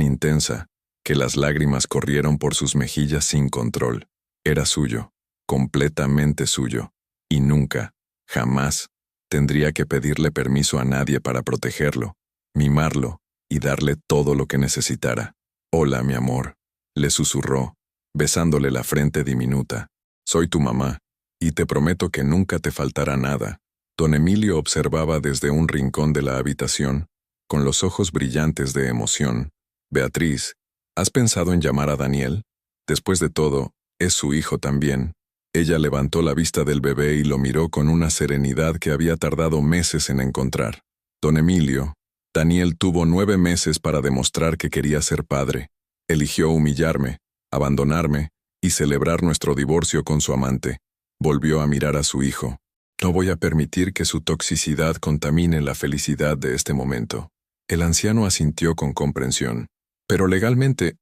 intensa que las lágrimas corrieron por sus mejillas sin control. Era suyo, completamente suyo, y nunca, jamás, tendría que pedirle permiso a nadie para protegerlo, mimarlo y darle todo lo que necesitara. «Hola, mi amor», le susurró, besándole la frente diminuta. «Soy tu mamá, y te prometo que nunca te faltará nada». Don Emilio observaba desde un rincón de la habitación, con los ojos brillantes de emoción. «Beatriz, ¿has pensado en llamar a Daniel? Después de todo, es su hijo también». Ella levantó la vista del bebé y lo miró con una serenidad que había tardado meses en encontrar. «Don Emilio, Daniel tuvo 9 meses para demostrar que quería ser padre. Eligió humillarme, abandonarme y celebrar nuestro divorcio con su amante». Volvió a mirar a su hijo. «No voy a permitir que su toxicidad contamine la felicidad de este momento». El anciano asintió con comprensión. «Pero legalmente,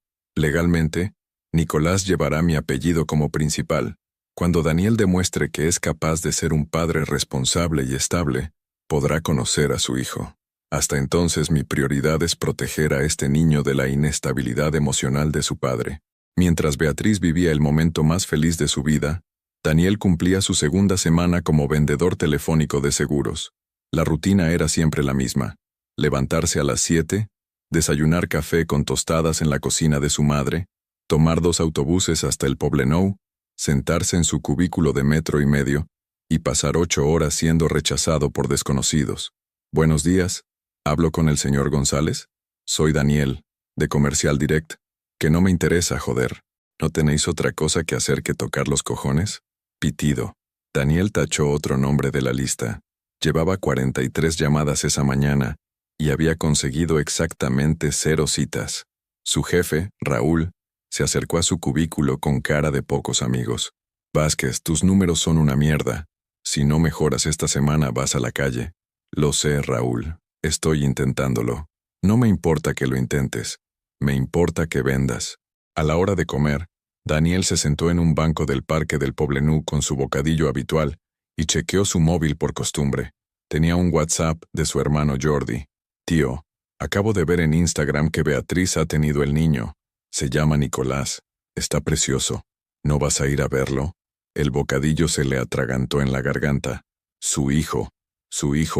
Nicolás llevará mi apellido como principal. Cuando Daniel demuestre que es capaz de ser un padre responsable y estable, podrá conocer a su hijo. Hasta entonces mi prioridad es proteger a este niño de la inestabilidad emocional de su padre». Mientras Beatriz vivía el momento más feliz de su vida, Daniel cumplía su 2ª semana como vendedor telefónico de seguros. La rutina era siempre la misma: levantarse a las 7, desayunar café con tostadas en la cocina de su madre, tomar 2 autobuses hasta el Poblenou, sentarse en su cubículo de 1,5 metros y pasar 8 horas siendo rechazado por desconocidos. «Buenos días. ¿Hablo con el señor González? Soy Daniel, de Comercial Direct. Que no me interesa, joder. ¿No tenéis otra cosa que hacer que tocar los cojones?» Pitido. Daniel tachó otro nombre de la lista. Llevaba 43 llamadas esa mañana y había conseguido exactamente 0 citas. Su jefe, Raúl, se acercó a su cubículo con cara de pocos amigos. «Vázquez, tus números son una mierda. Si no mejoras esta semana vas a la calle». «Lo sé, Raúl. Estoy intentándolo. No me importa que lo intentes. Me importa que vendas». A la hora de comer, Daniel se sentó en un banco del parque del Poblenou con su bocadillo habitual y chequeó su móvil por costumbre. Tenía un WhatsApp de su hermano Jordi. «Tío, acabo de ver en Instagram que Beatriz ha tenido el niño. Se llama Nicolás. Está precioso. ¿No vas a ir a verlo?» El bocadillo se le atragantó en la garganta. Su hijo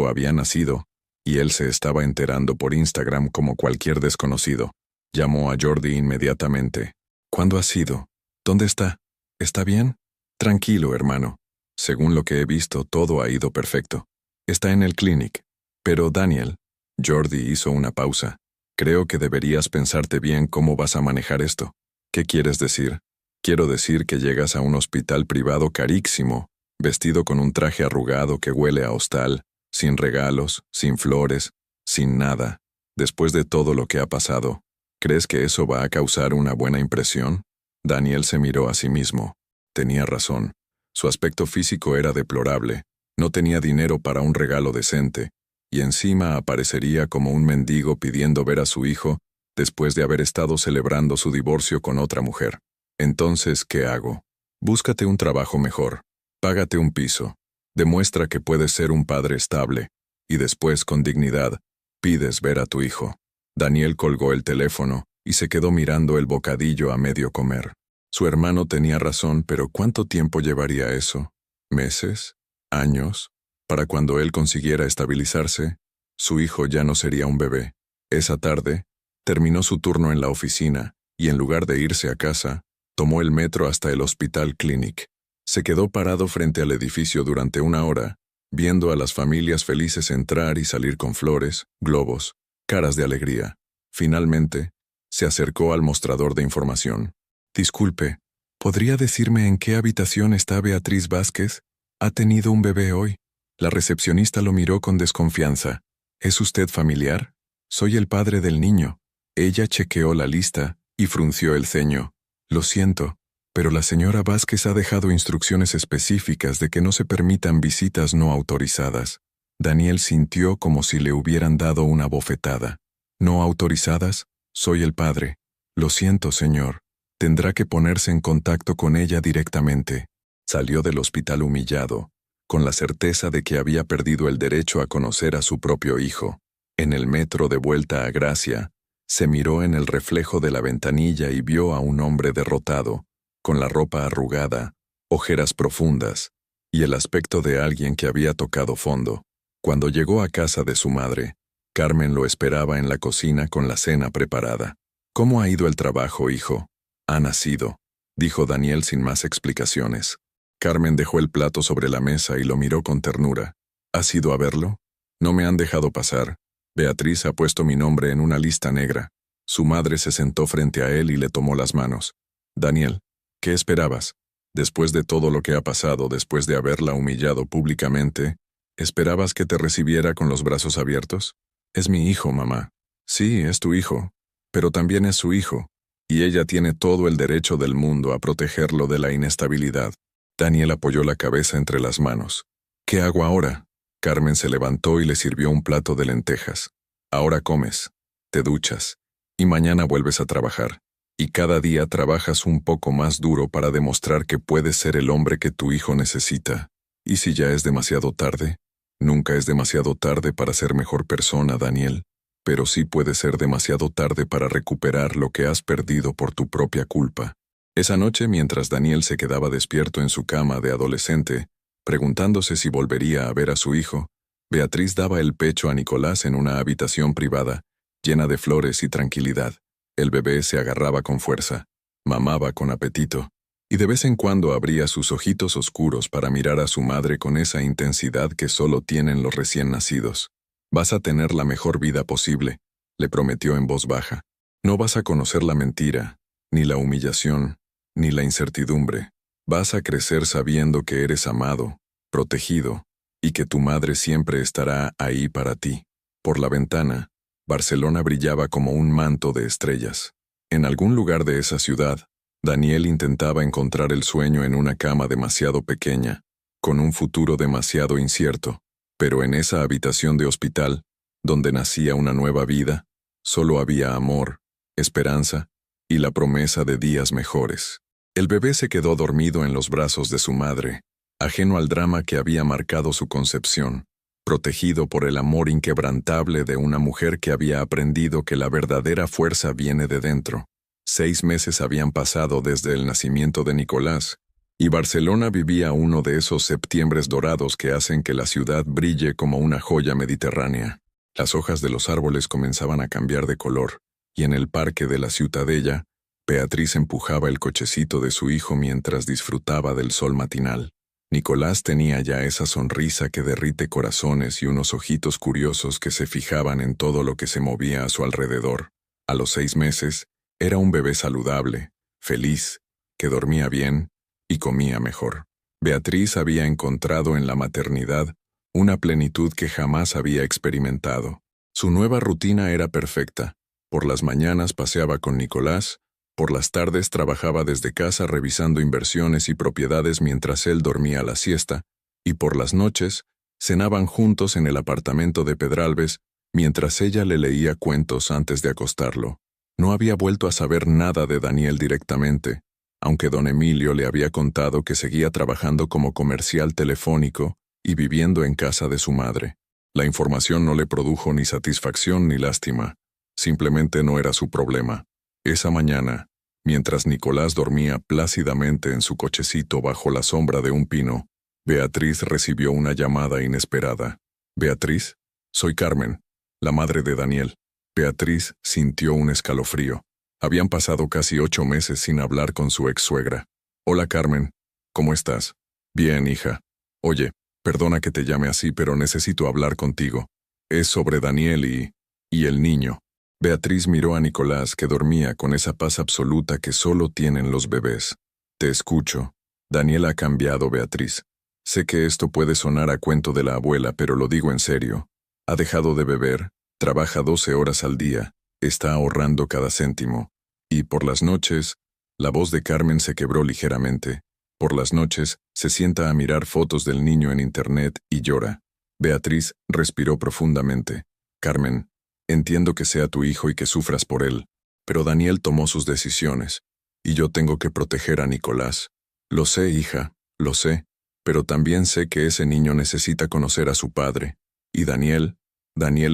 había nacido, y él se estaba enterando por Instagram como cualquier desconocido. Llamó a Jordi inmediatamente. «¿Cuándo ha sido? ¿Dónde está? ¿Está bien?» «Tranquilo, hermano. Según lo que he visto, todo ha ido perfecto. Está en el Clínic. Pero, Daniel», Jordi hizo una pausa, «creo que deberías pensarte bien cómo vas a manejar esto». «¿Qué quieres decir?» «Quiero decir que llegas a un hospital privado carísimo, vestido con un traje arrugado que huele a hostal, sin regalos, sin flores, sin nada. Después de todo lo que ha pasado, ¿crees que eso va a causar una buena impresión?» Daniel se miró a sí mismo. Tenía razón. Su aspecto físico era deplorable. No tenía dinero para un regalo decente, y encima aparecería como un mendigo pidiendo ver a su hijo después de haber estado celebrando su divorcio con otra mujer. «Entonces, ¿qué hago? Búscate un trabajo mejor. Págate un piso. Demuestra que puedes ser un padre estable, y después, con dignidad, pides ver a tu hijo. Daniel colgó el teléfono y se quedó mirando el bocadillo a medio comer. Su hermano tenía razón, pero ¿cuánto tiempo llevaría eso? ¿Meses? ¿Años? Para cuando él consiguiera estabilizarse, su hijo ya no sería un bebé. Esa tarde, terminó su turno en la oficina y en lugar de irse a casa, tomó el metro hasta el Hospital Clinic. Se quedó parado frente al edificio durante una hora, viendo a las familias felices entrar y salir con flores, globos, caras de alegría. Finalmente, se acercó al mostrador de información. Disculpe, ¿podría decirme en qué habitación está Beatriz Vázquez? Ha tenido un bebé hoy. La recepcionista lo miró con desconfianza. ¿Es usted familiar? Soy el padre del niño. Ella chequeó la lista y frunció el ceño. Lo siento, pero la señora Vázquez ha dejado instrucciones específicas de que no se permitan visitas no autorizadas. Daniel sintió como si le hubieran dado una bofetada. ¿No autorizadas? Soy el padre. Lo siento, señor. Tendrá que ponerse en contacto con ella directamente. Salió del hospital humillado, con la certeza de que había perdido el derecho a conocer a su propio hijo. En el metro de vuelta a Gracia, se miró en el reflejo de la ventanilla y vio a un hombre derrotado, con la ropa arrugada, ojeras profundas, y el aspecto de alguien que había tocado fondo. Cuando llegó a casa de su madre, Carmen lo esperaba en la cocina con la cena preparada. ¿Cómo ha ido el trabajo, hijo? Ha nacido, dijo Daniel sin más explicaciones. Carmen dejó el plato sobre la mesa y lo miró con ternura. ¿Has ido a verlo? No me han dejado pasar. Beatriz ha puesto mi nombre en una lista negra. Su madre se sentó frente a él y le tomó las manos. Daniel, ¿qué esperabas? Después de todo lo que ha pasado, después de haberla humillado públicamente, ¿esperabas que te recibiera con los brazos abiertos? Es mi hijo, mamá. Sí, es tu hijo, pero también es su hijo, y ella tiene todo el derecho del mundo a protegerlo de la inestabilidad. Daniel apoyó la cabeza entre las manos. ¿Qué hago ahora? Carmen se levantó y le sirvió un plato de lentejas. Ahora comes, te duchas, y mañana vuelves a trabajar. Y cada día trabajas un poco más duro para demostrar que puedes ser el hombre que tu hijo necesita. ¿Y si ya es demasiado tarde? Nunca es demasiado tarde para ser mejor persona, Daniel, pero sí puede ser demasiado tarde para recuperar lo que has perdido por tu propia culpa. Esa noche, mientras Daniel se quedaba despierto en su cama de adolescente, preguntándose si volvería a ver a su hijo, Beatriz daba el pecho a Nicolás en una habitación privada, llena de flores y tranquilidad. El bebé se agarraba con fuerza, mamaba con apetito, y de vez en cuando abría sus ojitos oscuros para mirar a su madre con esa intensidad que solo tienen los recién nacidos. Vas a tener la mejor vida posible, le prometió en voz baja. No vas a conocer la mentira, ni la humillación, ni la incertidumbre. Vas a crecer sabiendo que eres amado, protegido, y que tu madre siempre estará ahí para ti. Por la ventana, Barcelona brillaba como un manto de estrellas. En algún lugar de esa ciudad, Daniel intentaba encontrar el sueño en una cama demasiado pequeña, con un futuro demasiado incierto, pero en esa habitación de hospital, donde nacía una nueva vida, solo había amor, esperanza y la promesa de días mejores. El bebé se quedó dormido en los brazos de su madre, ajeno al drama que había marcado su concepción, protegido por el amor inquebrantable de una mujer que había aprendido que la verdadera fuerza viene de dentro. 6 meses habían pasado desde el nacimiento de Nicolás, y Barcelona vivía uno de esos septiembres dorados que hacen que la ciudad brille como una joya mediterránea. Las hojas de los árboles comenzaban a cambiar de color, y en el parque de la Ciutadella, Beatriz empujaba el cochecito de su hijo mientras disfrutaba del sol matinal. Nicolás tenía ya esa sonrisa que derrite corazones y unos ojitos curiosos que se fijaban en todo lo que se movía a su alrededor. A los 6 meses, era un bebé saludable, feliz, que dormía bien y comía mejor. Beatriz había encontrado en la maternidad una plenitud que jamás había experimentado. Su nueva rutina era perfecta. Por las mañanas paseaba con Nicolás, por las tardes trabajaba desde casa revisando inversiones y propiedades mientras él dormía la siesta, y por las noches cenaban juntos en el apartamento de Pedralbes mientras ella le leía cuentos antes de acostarlo. No había vuelto a saber nada de Daniel directamente, aunque don Emilio le había contado que seguía trabajando como comercial telefónico y viviendo en casa de su madre. La información no le produjo ni satisfacción ni lástima. Simplemente no era su problema. Esa mañana, mientras Nicolás dormía plácidamente en su cochecito bajo la sombra de un pino, Beatriz recibió una llamada inesperada. «Beatriz, soy Carmen, la madre de Daniel». Beatriz sintió un escalofrío. Habían pasado casi 8 meses sin hablar con su ex-suegra. «Hola Carmen, ¿cómo estás?» «Bien, hija. Oye, perdona que te llame así, pero necesito hablar contigo. Es sobre Daniel y el niño». Beatriz miró a Nicolás, que dormía con esa paz absoluta que solo tienen los bebés. «Te escucho. Daniel ha cambiado, Beatriz. Sé que esto puede sonar a cuento de la abuela, pero lo digo en serio. Ha dejado de beber, trabaja 12 horas al día, está ahorrando cada céntimo. Y por las noches», la voz de Carmen se quebró ligeramente. «Por las noches se sienta a mirar fotos del niño en internet y llora». Beatriz respiró profundamente. «Carmen, entiendo que sea tu hijo y que sufras por él, pero Daniel tomó sus decisiones, y yo tengo que proteger a Nicolás. Lo sé, hija, lo sé, pero también sé que ese niño necesita conocer a su padre. Y Daniel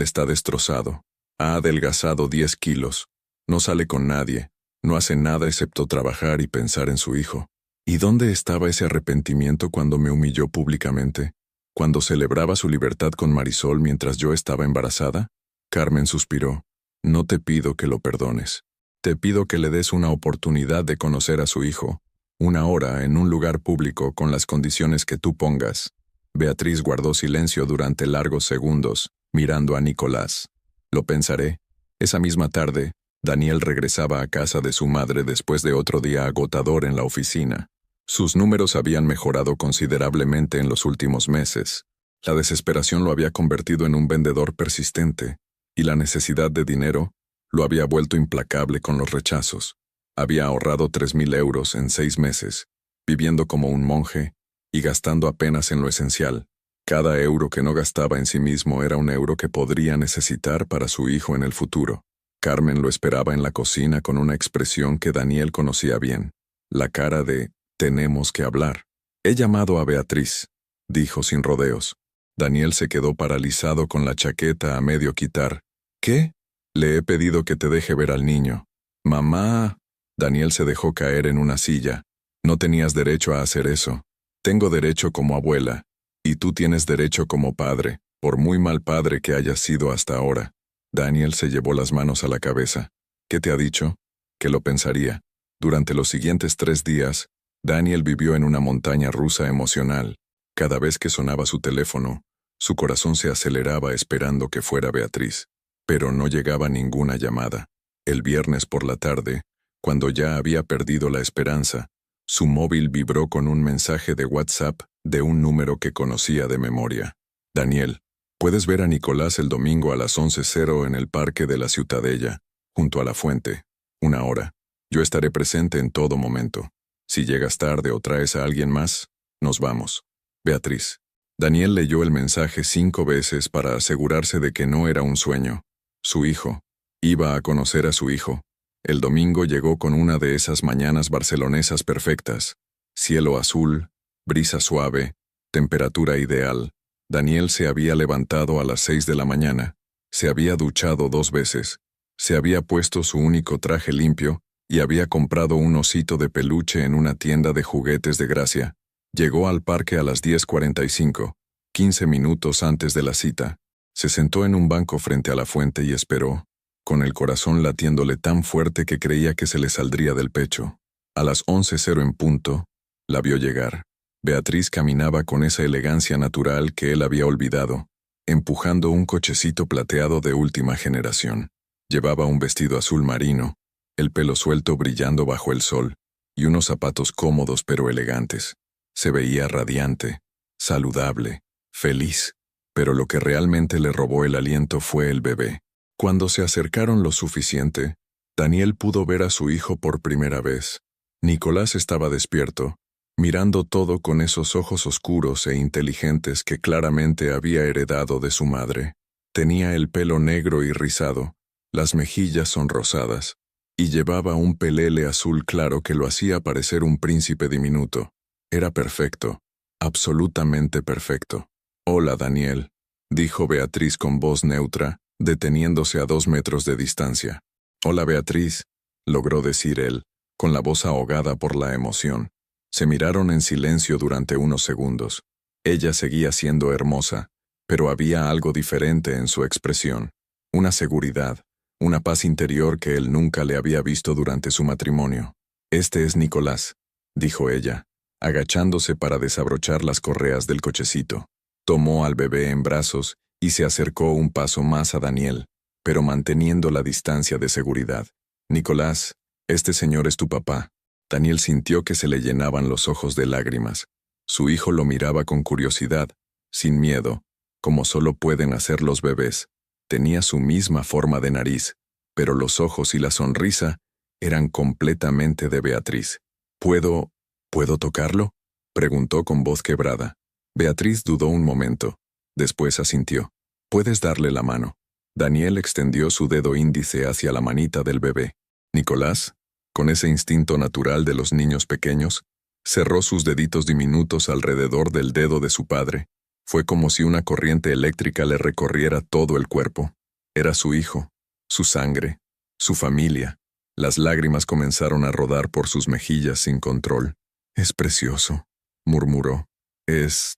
está destrozado. Ha adelgazado 10 kilos. No sale con nadie, no hace nada excepto trabajar y pensar en su hijo. ¿Y dónde estaba ese arrepentimiento cuando me humilló públicamente? ¿Cuando celebraba su libertad con Marisol mientras yo estaba embarazada?» Carmen suspiró. «No te pido que lo perdones. Te pido que le des una oportunidad de conocer a su hijo. Una hora en un lugar público con las condiciones que tú pongas». Beatriz guardó silencio durante largos segundos, mirando a Nicolás. «Lo pensaré». Esa misma tarde, Daniel regresaba a casa de su madre después de otro día agotador en la oficina. Sus números habían mejorado considerablemente en los últimos meses. La desesperación lo había convertido en un vendedor persistente, y la necesidad de dinero lo había vuelto implacable con los rechazos. Había ahorrado 3.000 euros en 6 meses, viviendo como un monje y gastando apenas en lo esencial. Cada euro que no gastaba en sí mismo era un euro que podría necesitar para su hijo en el futuro. Carmen lo esperaba en la cocina con una expresión que Daniel conocía bien, la cara de «tenemos que hablar». «He llamado a Beatriz», dijo sin rodeos. Daniel se quedó paralizado con la chaqueta a medio quitar. «¿Qué?» «Le he pedido que te deje ver al niño». «Mamá». Daniel se dejó caer en una silla. «No tenías derecho a hacer eso. Tengo derecho como abuela, y tú tienes derecho como padre, por muy mal padre que hayas sido hasta ahora». Daniel se llevó las manos a la cabeza. «¿Qué te ha dicho?» «Que lo pensaría». Durante los siguientes 3 días, Daniel vivió en una montaña rusa emocional. Cada vez que sonaba su teléfono, su corazón se aceleraba esperando que fuera Beatriz. Pero no llegaba ninguna llamada. El viernes por la tarde, cuando ya había perdido la esperanza, su móvil vibró con un mensaje de WhatsApp de un número que conocía de memoria. «Daniel, puedes ver a Nicolás el domingo a las 11:00 en el parque de la Ciutadella, junto a la fuente. 1 hora. Yo estaré presente en todo momento. Si llegas tarde o traes a alguien más, nos vamos. Beatriz». Daniel leyó el mensaje 5 veces para asegurarse de que no era un sueño. Su hijo. Iba a conocer a su hijo. El domingo llegó con una de esas mañanas barcelonesas perfectas. Cielo azul, brisa suave, temperatura ideal. Daniel se había levantado a las 6 de la mañana. Se había duchado 2 veces. Se había puesto su único traje limpio y había comprado un osito de peluche en una tienda de juguetes de Gracia. Llegó al parque a las 10:45, 15 minutos antes de la cita. Se sentó en un banco frente a la fuente y esperó, con el corazón latiéndole tan fuerte que creía que se le saldría del pecho. A las 11:00 en punto, la vio llegar. Beatriz caminaba con esa elegancia natural que él había olvidado, empujando un cochecito plateado de última generación. Llevaba un vestido azul marino, el pelo suelto brillando bajo el sol, y unos zapatos cómodos pero elegantes. Se veía radiante, saludable, feliz, pero lo que realmente le robó el aliento fue el bebé. Cuando se acercaron lo suficiente, Daniel pudo ver a su hijo por primera vez. Nicolás estaba despierto, mirando todo con esos ojos oscuros e inteligentes que claramente había heredado de su madre. Tenía el pelo negro y rizado, las mejillas sonrosadas, y llevaba un pelele azul claro que lo hacía parecer un príncipe diminuto. Era perfecto, absolutamente perfecto. Hola, Daniel, dijo Beatriz con voz neutra, deteniéndose a 2 metros de distancia. Hola, Beatriz, logró decir él, con la voz ahogada por la emoción. Se miraron en silencio durante unos segundos. Ella seguía siendo hermosa, pero había algo diferente en su expresión. Una seguridad, una paz interior que él nunca le había visto durante su matrimonio. Este es Nicolás, dijo ella, agachándose para desabrochar las correas del cochecito. Tomó al bebé en brazos y se acercó un paso más a Daniel, pero manteniendo la distancia de seguridad. Nicolás, este señor es tu papá. Daniel sintió que se le llenaban los ojos de lágrimas. Su hijo lo miraba con curiosidad, sin miedo, como solo pueden hacer los bebés. Tenía su misma forma de nariz, pero los ojos y la sonrisa eran completamente de Beatriz. ¿Puedo tocarlo?, preguntó con voz quebrada. Beatriz dudó un momento. Después asintió. Puedes darle la mano. Daniel extendió su dedo índice hacia la manita del bebé. Nicolás, con ese instinto natural de los niños pequeños, cerró sus deditos diminutos alrededor del dedo de su padre. Fue como si una corriente eléctrica le recorriera todo el cuerpo. Era su hijo, su sangre, su familia. Las lágrimas comenzaron a rodar por sus mejillas sin control. Es precioso, murmuró. Es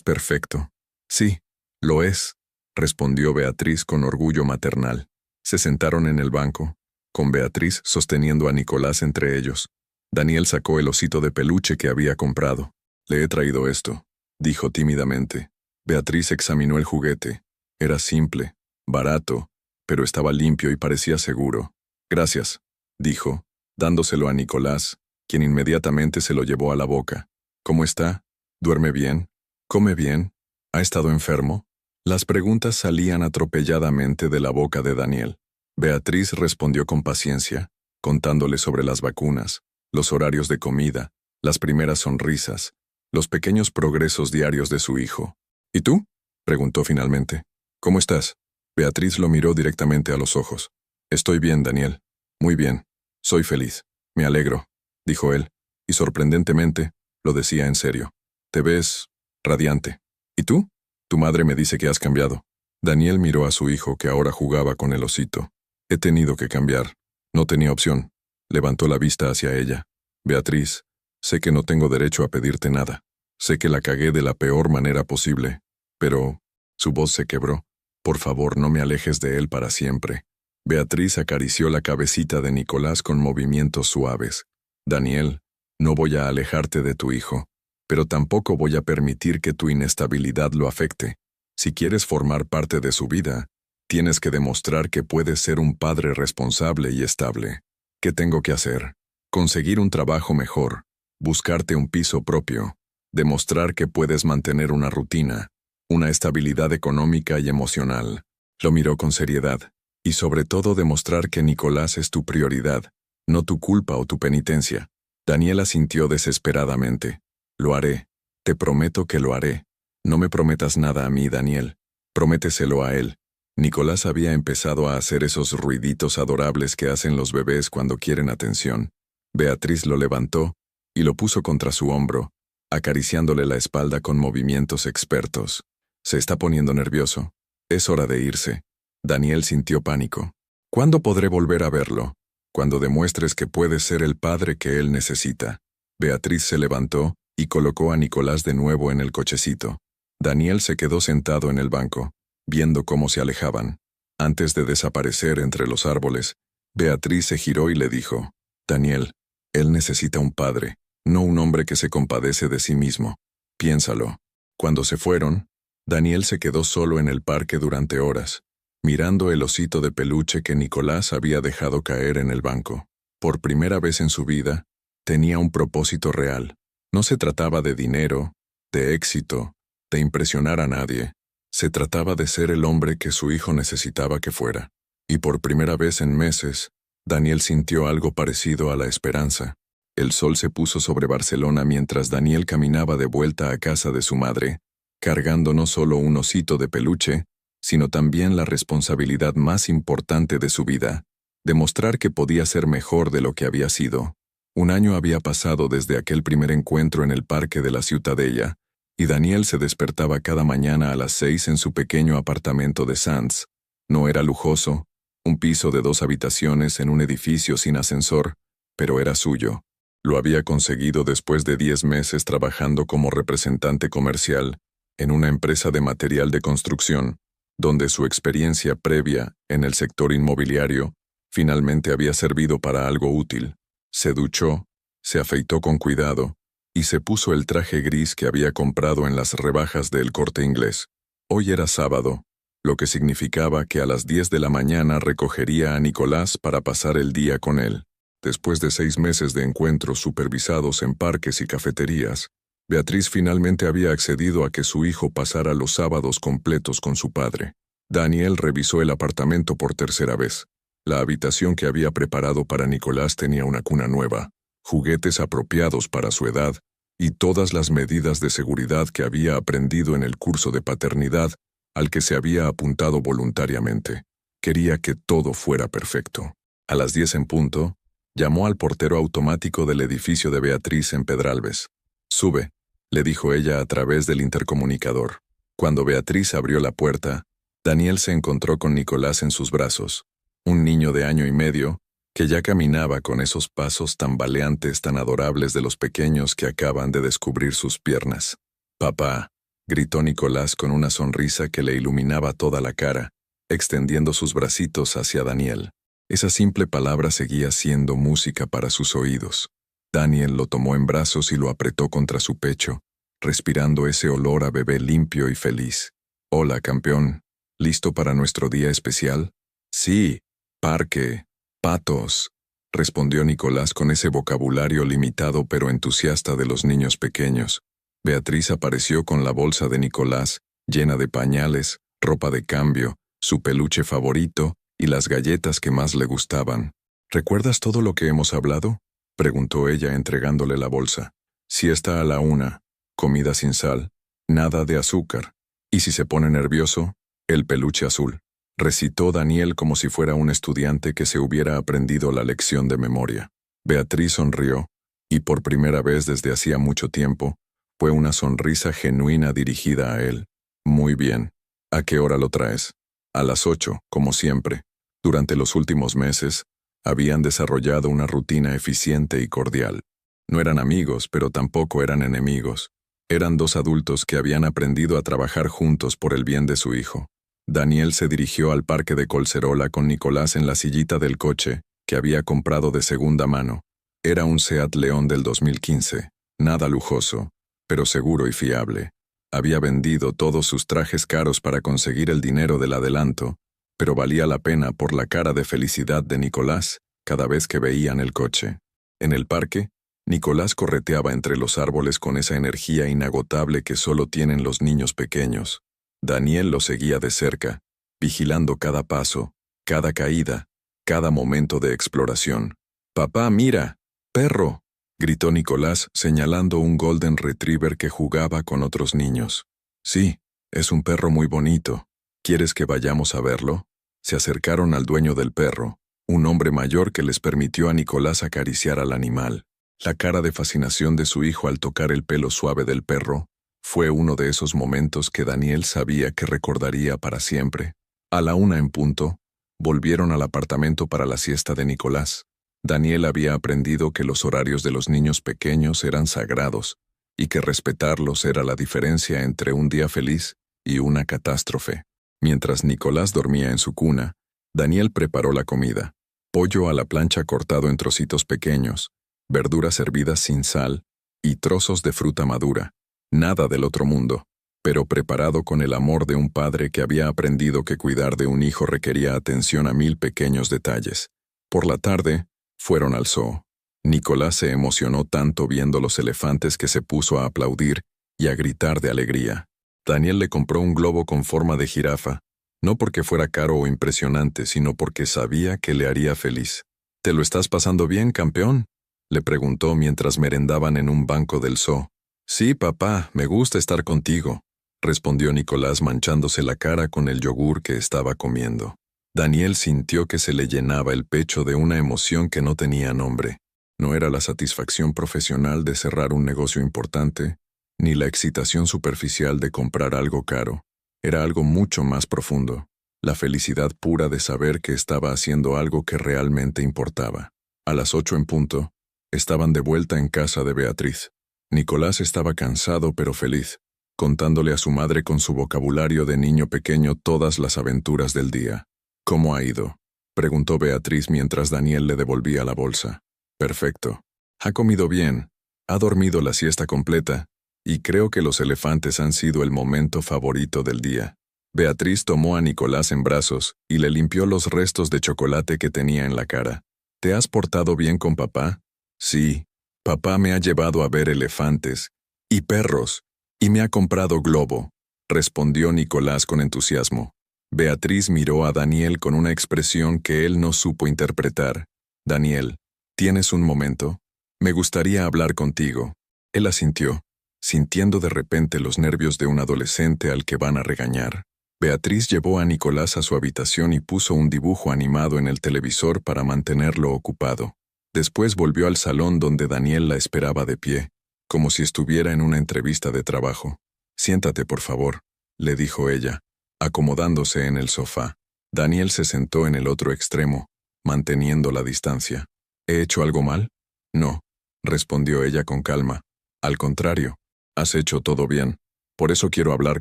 perfecto. Sí, lo es, respondió Beatriz con orgullo maternal. Se sentaron en el banco, con Beatriz sosteniendo a Nicolás entre ellos. Daniel sacó el osito de peluche que había comprado. Le he traído esto, dijo tímidamente. Beatriz examinó el juguete. Era simple, barato, pero estaba limpio y parecía seguro. Gracias, dijo, dándoselo a Nicolás, quien inmediatamente se lo llevó a la boca. ¿Cómo está? ¿Duerme bien? ¿Come bien? ¿Ha estado enfermo? Las preguntas salían atropelladamente de la boca de Daniel. Beatriz respondió con paciencia, contándole sobre las vacunas, los horarios de comida, las primeras sonrisas, los pequeños progresos diarios de su hijo. ¿Y tú?, preguntó finalmente. ¿Cómo estás? Beatriz lo miró directamente a los ojos. Estoy bien, Daniel. Muy bien. Soy feliz. Me alegro, dijo él, y sorprendentemente, lo decía en serio. Te ves radiante. ¿Y tú? Tu madre me dice que has cambiado. Daniel miró a su hijo que ahora jugaba con el osito. He tenido que cambiar. No tenía opción. Levantó la vista hacia ella. Beatriz, sé que no tengo derecho a pedirte nada. Sé que la cagué de la peor manera posible. Pero su voz se quebró. Por favor, no me alejes de él para siempre. Beatriz acarició la cabecita de Nicolás con movimientos suaves. Daniel, no voy a alejarte de tu hijo, pero tampoco voy a permitir que tu inestabilidad lo afecte. Si quieres formar parte de su vida, tienes que demostrar que puedes ser un padre responsable y estable. ¿Qué tengo que hacer? Conseguir un trabajo mejor, buscarte un piso propio, demostrar que puedes mantener una rutina, una estabilidad económica y emocional. Lo miró con seriedad, y sobre todo demostrar que Nicolás es tu prioridad, no tu culpa o tu penitencia. Daniela sintió desesperadamente. Lo haré. Te prometo que lo haré. No me prometas nada a mí, Daniel. Prométeselo a él. Nicolás había empezado a hacer esos ruiditos adorables que hacen los bebés cuando quieren atención. Beatriz lo levantó y lo puso contra su hombro, acariciándole la espalda con movimientos expertos. Se está poniendo nervioso. Es hora de irse. Daniel sintió pánico. ¿Cuándo podré volver a verlo? Cuando demuestres que puedes ser el padre que él necesita. Beatriz se levantó y colocó a Nicolás de nuevo en el cochecito. Daniel se quedó sentado en el banco, viendo cómo se alejaban. Antes de desaparecer entre los árboles, Beatriz se giró y le dijo, Daniel, él necesita un padre, no un hombre que se compadece de sí mismo. Piénsalo. Cuando se fueron, Daniel se quedó solo en el parque durante horas, mirando el osito de peluche que Nicolás había dejado caer en el banco. Por primera vez en su vida, tenía un propósito real. No se trataba de dinero, de éxito, de impresionar a nadie. Se trataba de ser el hombre que su hijo necesitaba que fuera. Y por primera vez en meses, Daniel sintió algo parecido a la esperanza. El sol se puso sobre Barcelona mientras Daniel caminaba de vuelta a casa de su madre, cargando no solo un osito de peluche, sino también la responsabilidad más importante de su vida, demostrar que podía ser mejor de lo que había sido. Un año había pasado desde aquel primer encuentro en el parque de la Ciutadella, y Daniel se despertaba cada mañana a las 6 en su pequeño apartamento de Sands. No era lujoso, un piso de 2 habitaciones en un edificio sin ascensor, pero era suyo. Lo había conseguido después de 10 meses trabajando como representante comercial en una empresa de material de construcción, donde su experiencia previa en el sector inmobiliario finalmente había servido para algo útil. Se duchó, se afeitó con cuidado y se puso el traje gris que había comprado en las rebajas del Corte Inglés. Hoy era sábado, lo que significaba que a las 10 de la mañana recogería a Nicolás para pasar el día con él. Después de 6 meses de encuentros supervisados en parques y cafeterías, Beatriz finalmente había accedido a que su hijo pasara los sábados completos con su padre. Daniel revisó el apartamento por tercera vez. La habitación que había preparado para Nicolás tenía una cuna nueva, juguetes apropiados para su edad y todas las medidas de seguridad que había aprendido en el curso de paternidad al que se había apuntado voluntariamente. Quería que todo fuera perfecto. A las 10 en punto, llamó al portero automático del edificio de Beatriz en Pedralbes. «Sube», le dijo ella a través del intercomunicador. Cuando Beatriz abrió la puerta, Daniel se encontró con Nicolás en sus brazos, un niño de 1 año y medio, que ya caminaba con esos pasos tambaleantes tan adorables de los pequeños que acaban de descubrir sus piernas. «Papá», gritó Nicolás con una sonrisa que le iluminaba toda la cara, extendiendo sus bracitos hacia Daniel. Esa simple palabra seguía siendo música para sus oídos. Daniel lo tomó en brazos y lo apretó contra su pecho, respirando ese olor a bebé limpio y feliz. «Hola, campeón. ¿Listo para nuestro día especial?» «Sí, parque, patos», respondió Nicolás con ese vocabulario limitado pero entusiasta de los niños pequeños. Beatriz apareció con la bolsa de Nicolás, llena de pañales, ropa de cambio, su peluche favorito y las galletas que más le gustaban. «¿Recuerdas todo lo que hemos hablado?», preguntó ella entregándole la bolsa. «Siesta a la 1, comida sin sal, nada de azúcar. Y si se pone nervioso, el peluche azul», recitó Daniel como si fuera un estudiante que se hubiera aprendido la lección de memoria. Beatriz sonrió, y por primera vez desde hacía mucho tiempo, fue una sonrisa genuina dirigida a él. «Muy bien. ¿A qué hora lo traes?» «A las 8, como siempre». Durante los últimos meses, habían desarrollado una rutina eficiente y cordial. No eran amigos, pero tampoco eran enemigos. Eran 2 adultos que habían aprendido a trabajar juntos por el bien de su hijo. Daniel se dirigió al parque de Collserola con Nicolás en la sillita del coche, que había comprado de segunda mano. Era un Seat León del 2015, nada lujoso, pero seguro y fiable. Había vendido todos sus trajes caros para conseguir el dinero del adelanto, pero valía la pena por la cara de felicidad de Nicolás cada vez que veían el coche. En el parque, Nicolás correteaba entre los árboles con esa energía inagotable que solo tienen los niños pequeños. Daniel lo seguía de cerca, vigilando cada paso, cada caída, cada momento de exploración. «Papá, mira, perro», gritó Nicolás señalando un Golden Retriever que jugaba con otros niños. «Sí, es un perro muy bonito. ¿Quieres que vayamos a verlo?». Se acercaron al dueño del perro, un hombre mayor que les permitió a Nicolás acariciar al animal. La cara de fascinación de su hijo al tocar el pelo suave del perro fue uno de esos momentos que Daniel sabía que recordaría para siempre. A la 1 en punto, volvieron al apartamento para la siesta de Nicolás. Daniel había aprendido que los horarios de los niños pequeños eran sagrados y que respetarlos era la diferencia entre un día feliz y una catástrofe. Mientras Nicolás dormía en su cuna, Daniel preparó la comida. Pollo a la plancha cortado en trocitos pequeños, verduras servidas sin sal y trozos de fruta madura. Nada del otro mundo, pero preparado con el amor de un padre que había aprendido que cuidar de un hijo requería atención a 1000 pequeños detalles. Por la tarde, fueron al zoo. Nicolás se emocionó tanto viendo los elefantes que se puso a aplaudir y a gritar de alegría. Daniel le compró un globo con forma de jirafa, no porque fuera caro o impresionante, sino porque sabía que le haría feliz. «¿Te lo estás pasando bien, campeón?», le preguntó mientras merendaban en un banco del zoo. «Sí, papá, me gusta estar contigo», respondió Nicolás manchándose la cara con el yogur que estaba comiendo. Daniel sintió que se le llenaba el pecho de una emoción que no tenía nombre. No era la satisfacción profesional de cerrar un negocio importante, ni la excitación superficial de comprar algo caro. Era algo mucho más profundo, la felicidad pura de saber que estaba haciendo algo que realmente importaba. A las 8 en punto, estaban de vuelta en casa de Beatriz. Nicolás estaba cansado pero feliz, contándole a su madre con su vocabulario de niño pequeño todas las aventuras del día. ¿Cómo ha ido?, preguntó Beatriz mientras Daniel le devolvía la bolsa. Perfecto. Ha comido bien, ha dormido la siesta completa, y creo que los elefantes han sido el momento favorito del día. Beatriz tomó a Nicolás en brazos y le limpió los restos de chocolate que tenía en la cara. ¿Te has portado bien con papá? Sí. Papá me ha llevado a ver elefantes y perros, y me ha comprado globo, respondió Nicolás con entusiasmo. Beatriz miró a Daniel con una expresión que él no supo interpretar. Daniel, ¿tienes un momento? Me gustaría hablar contigo. Él asintió, sintiendo de repente los nervios de un adolescente al que van a regañar. Beatriz llevó a Nicolás a su habitación y puso un dibujo animado en el televisor para mantenerlo ocupado. Después volvió al salón donde Daniel la esperaba de pie, como si estuviera en una entrevista de trabajo. Siéntate, por favor, le dijo ella, acomodándose en el sofá. Daniel se sentó en el otro extremo, manteniendo la distancia. ¿He hecho algo mal? No, respondió ella con calma. Al contrario, has hecho todo bien. Por eso quiero hablar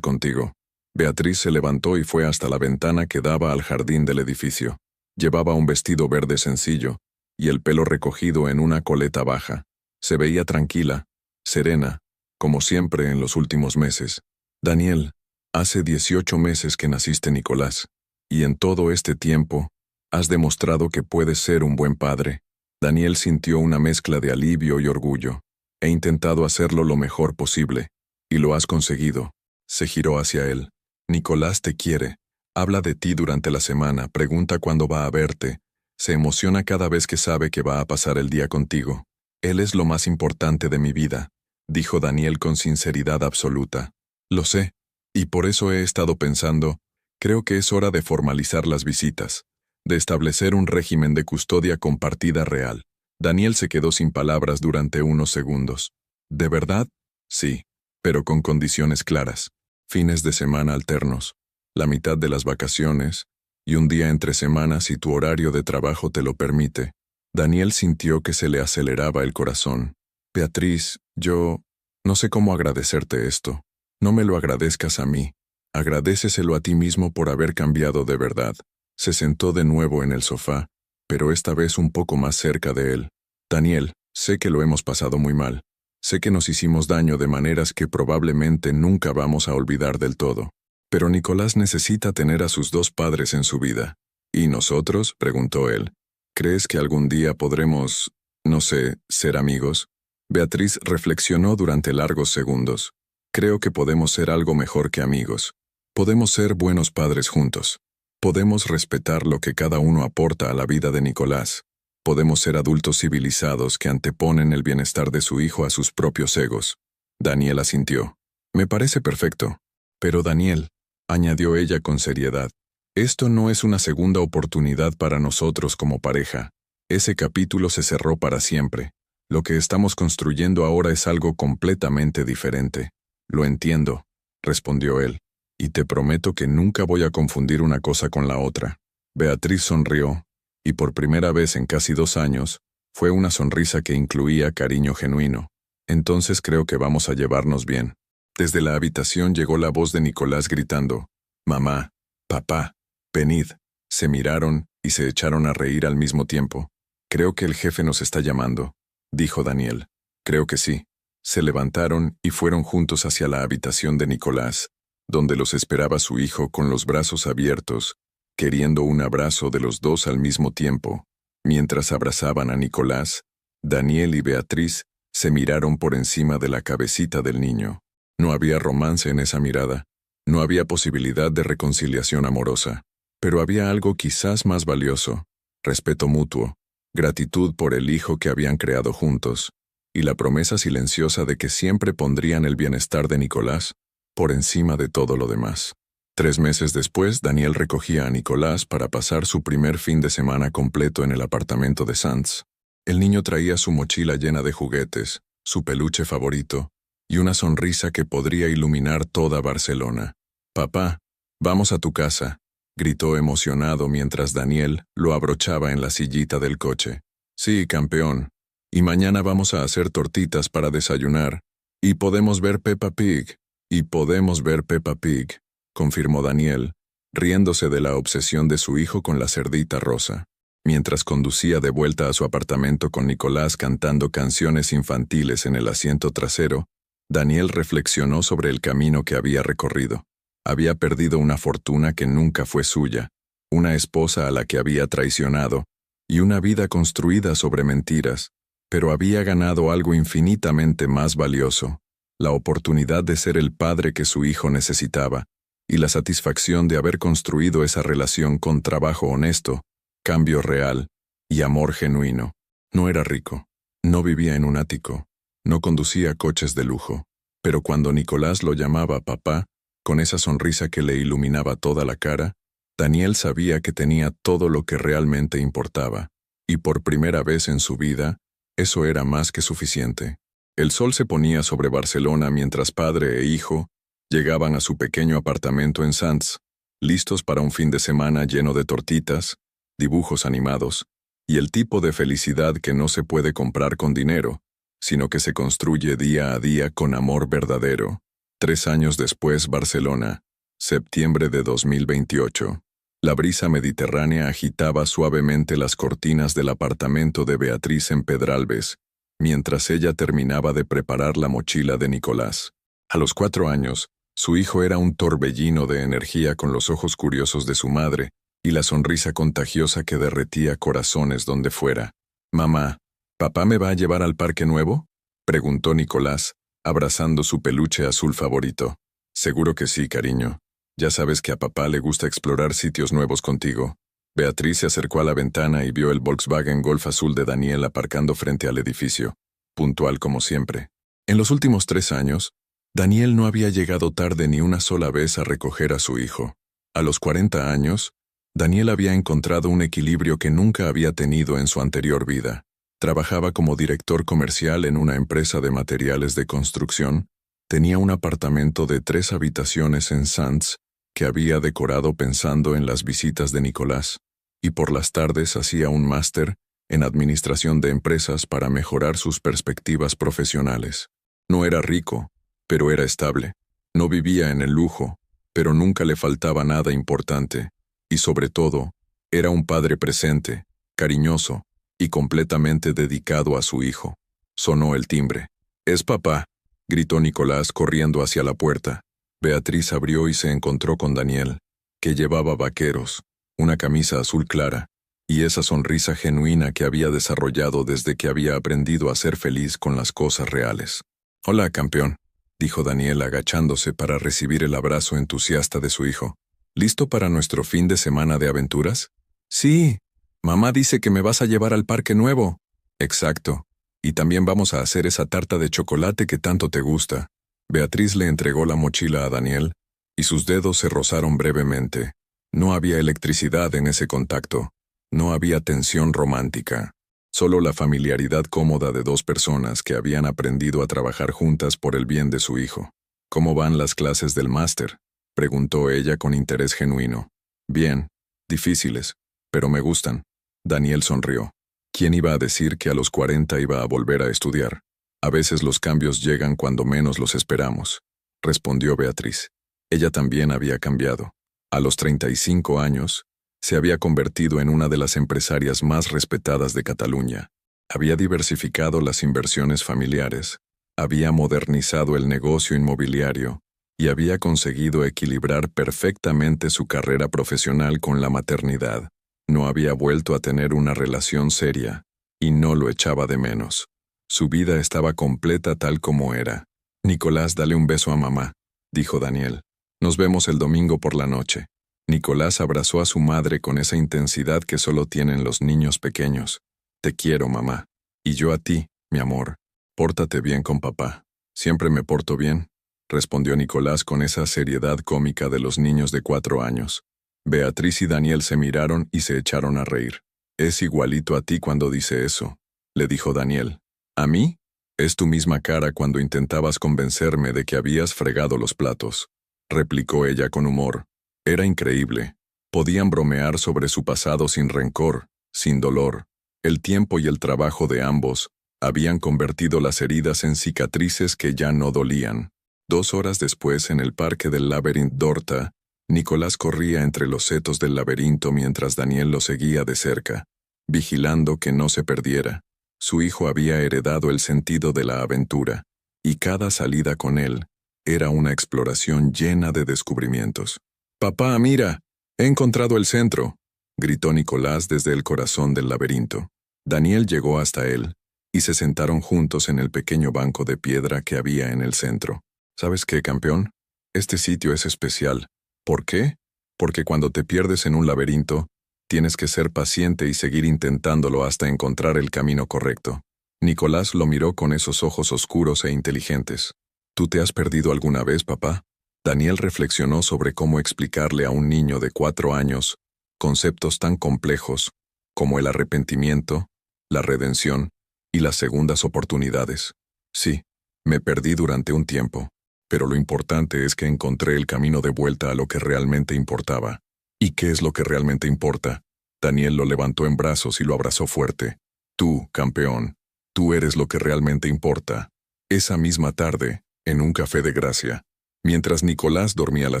contigo. Beatriz se levantó y fue hasta la ventana que daba al jardín del edificio. Llevaba un vestido verde sencillo y el pelo recogido en una coleta baja. Se veía tranquila, serena, como siempre en los últimos meses. Daniel, hace 18 meses que naciste, Nicolás, y en todo este tiempo has demostrado que puedes ser un buen padre. Daniel sintió una mezcla de alivio y orgullo. He intentado hacerlo lo mejor posible, y lo has conseguido. Se giró hacia él. Nicolás te quiere. Habla de ti durante la semana, pregunta cuándo va a verte. Se emociona cada vez que sabe que va a pasar el día contigo. Él es lo más importante de mi vida, dijo Daniel con sinceridad absoluta. Lo sé, y por eso he estado pensando, creo que es hora de formalizar las visitas, de establecer un régimen de custodia compartida real. Daniel se quedó sin palabras durante unos segundos. ¿De verdad? Sí, pero con condiciones claras. Fines de semana alternos, la mitad de las vacaciones, y un día entre semanas si tu horario de trabajo te lo permite. Daniel sintió que se le aceleraba el corazón. Beatriz, yo no sé cómo agradecerte esto. No me lo agradezcas a mí. Agradéceselo a ti mismo por haber cambiado de verdad. Se sentó de nuevo en el sofá, pero esta vez un poco más cerca de él. Daniel, sé que lo hemos pasado muy mal. Sé que nos hicimos daño de maneras que probablemente nunca vamos a olvidar del todo. Pero Nicolás necesita tener a sus dos padres en su vida. ¿Y nosotros?, preguntó él. ¿Crees que algún día podremos, no sé, ser amigos? Beatriz reflexionó durante largos segundos. Creo que podemos ser algo mejor que amigos. Podemos ser buenos padres juntos. Podemos respetar lo que cada uno aporta a la vida de Nicolás. Podemos ser adultos civilizados que anteponen el bienestar de su hijo a sus propios egos. Daniel asintió. Me parece perfecto. Pero Daniel, añadió ella con seriedad, esto no es una segunda oportunidad para nosotros como pareja. Ese capítulo se cerró para siempre. Lo que estamos construyendo ahora es algo completamente diferente. Lo entiendo, respondió él, y te prometo que nunca voy a confundir una cosa con la otra. Beatriz sonrió, y por primera vez en casi 2 años, fue una sonrisa que incluía cariño genuino. Entonces creo que vamos a llevarnos bien. Desde la habitación llegó la voz de Nicolás gritando, «Mamá, papá, venid». Se miraron y se echaron a reír al mismo tiempo. «Creo que el jefe nos está llamando», dijo Daniel. «Creo que sí». Se levantaron y fueron juntos hacia la habitación de Nicolás, donde los esperaba su hijo con los brazos abiertos, queriendo un abrazo de los dos al mismo tiempo. Mientras abrazaban a Nicolás, Daniel y Beatriz se miraron por encima de la cabecita del niño. No había romance en esa mirada, no había posibilidad de reconciliación amorosa, pero había algo quizás más valioso, respeto mutuo, gratitud por el hijo que habían creado juntos, y la promesa silenciosa de que siempre pondrían el bienestar de Nicolás por encima de todo lo demás. 3 meses después, Daniel recogía a Nicolás para pasar su primer fin de semana completo en el apartamento de Sands. El niño traía su mochila llena de juguetes, su peluche favorito, y una sonrisa que podría iluminar toda Barcelona. «Papá, vamos a tu casa», gritó emocionado mientras Daniel lo abrochaba en la sillita del coche. «Sí, campeón. Y mañana vamos a hacer tortitas para desayunar. Y podemos ver Peppa Pig. Y podemos ver Peppa Pig», confirmó Daniel, riéndose de la obsesión de su hijo con la cerdita rosa. Mientras conducía de vuelta a su apartamento con Nicolás cantando canciones infantiles en el asiento trasero, Daniel reflexionó sobre el camino que había recorrido. Había perdido una fortuna que nunca fue suya, una esposa a la que había traicionado, y una vida construida sobre mentiras, pero había ganado algo infinitamente más valioso, la oportunidad de ser el padre que su hijo necesitaba, y la satisfacción de haber construido esa relación con trabajo honesto, cambio real y amor genuino. No era rico, no vivía en un ático, no conducía coches de lujo, pero cuando Nicolás lo llamaba papá, con esa sonrisa que le iluminaba toda la cara, Daniel sabía que tenía todo lo que realmente importaba, y por primera vez en su vida, eso era más que suficiente. El sol se ponía sobre Barcelona mientras padre e hijo llegaban a su pequeño apartamento en Sants, listos para un fin de semana lleno de tortitas, dibujos animados, y el tipo de felicidad que no se puede comprar con dinero, sino que se construye día a día con amor verdadero. 3 años después, Barcelona, septiembre de 2028. La brisa mediterránea agitaba suavemente las cortinas del apartamento de Beatriz en Pedralbes, mientras ella terminaba de preparar la mochila de Nicolás. A los 4 años, su hijo era un torbellino de energía con los ojos curiosos de su madre y la sonrisa contagiosa que derretía corazones donde fuera. «Mamá, ¿papá me va a llevar al parque nuevo?», preguntó Nicolás, abrazando su peluche azul favorito. «Seguro que sí, cariño. Ya sabes que a papá le gusta explorar sitios nuevos contigo». Beatriz se acercó a la ventana y vio el Volkswagen Golf azul de Daniel aparcando frente al edificio, puntual como siempre. En los últimos 3 años, Daniel no había llegado tarde ni una sola vez a recoger a su hijo. A los 40 años, Daniel había encontrado un equilibrio que nunca había tenido en su anterior vida. Trabajaba como director comercial en una empresa de materiales de construcción, tenía un apartamento de 3 habitaciones en Sants que había decorado pensando en las visitas de Nicolás, y por las tardes hacía un máster en administración de empresas para mejorar sus perspectivas profesionales. No era rico, pero era estable. No vivía en el lujo, pero nunca le faltaba nada importante. Y sobre todo, era un padre presente, cariñoso y completamente dedicado a su hijo. Sonó el timbre. «Es papá», gritó Nicolás corriendo hacia la puerta. Beatriz abrió y se encontró con Daniel, que llevaba vaqueros, una camisa azul clara, y esa sonrisa genuina que había desarrollado desde que había aprendido a ser feliz con las cosas reales. «Hola, campeón», dijo Daniel agachándose para recibir el abrazo entusiasta de su hijo. «¿Listo para nuestro fin de semana de aventuras?» «Sí. Mamá dice que me vas a llevar al parque nuevo». «Exacto. Y también vamos a hacer esa tarta de chocolate que tanto te gusta». Beatriz le entregó la mochila a Daniel, y sus dedos se rozaron brevemente. No había electricidad en ese contacto. No había tensión romántica. Solo la familiaridad cómoda de 2 personas que habían aprendido a trabajar juntas por el bien de su hijo. «¿Cómo van las clases del máster?», preguntó ella con interés genuino. «Bien. Difíciles, pero me gustan». Daniel sonrió. ¿Quién iba a decir que a los 40 iba a volver a estudiar? «A veces los cambios llegan cuando menos los esperamos», respondió Beatriz. Ella también había cambiado. A los 35 años, se había convertido en una de las empresarias más respetadas de Cataluña. Había diversificado las inversiones familiares, había modernizado el negocio inmobiliario y había conseguido equilibrar perfectamente su carrera profesional con la maternidad. No había vuelto a tener una relación seria, y no lo echaba de menos. Su vida estaba completa tal como era. «Nicolás, dale un beso a mamá», dijo Daniel. «Nos vemos el domingo por la noche». Nicolás abrazó a su madre con esa intensidad que solo tienen los niños pequeños. «Te quiero, mamá. Y yo a ti, mi amor. Pórtate bien con papá». «Siempre me porto bien», respondió Nicolás con esa seriedad cómica de los niños de 4 años. Beatriz y Daniel se miraron y se echaron a reír. «Es igualito a ti cuando dice eso», le dijo Daniel. «¿A mí?». Es tu misma cara cuando intentabas convencerme de que habías fregado los platos, replicó ella con humor. Era increíble. Podían bromear sobre su pasado sin rencor, sin dolor. El tiempo y el trabajo de ambos habían convertido las heridas en cicatrices que ya no dolían. 2 horas después, en el parque del Labyrinth d'Horta, Nicolás corría entre los setos del laberinto mientras Daniel lo seguía de cerca, vigilando que no se perdiera. Su hijo había heredado el sentido de la aventura, y cada salida con él era una exploración llena de descubrimientos. «Papá, mira, he encontrado el centro», gritó Nicolás desde el corazón del laberinto. Daniel llegó hasta él, y se sentaron juntos en el pequeño banco de piedra que había en el centro. «¿Sabes qué, campeón? Este sitio es especial. ¿Por qué? Porque cuando te pierdes en un laberinto, tienes que ser paciente y seguir intentándolo hasta encontrar el camino correcto». Nicolás lo miró con esos ojos oscuros e inteligentes. «¿Tú te has perdido alguna vez, papá?» Daniel reflexionó sobre cómo explicarle a un niño de 4 años conceptos tan complejos como el arrepentimiento, la redención y las segundas oportunidades. «Sí, me perdí durante un tiempo, pero lo importante es que encontré el camino de vuelta a lo que realmente importaba». «¿Y qué es lo que realmente importa?» Daniel lo levantó en brazos y lo abrazó fuerte. «Tú, campeón, tú eres lo que realmente importa». Esa misma tarde, en un café de Gracia, mientras Nicolás dormía la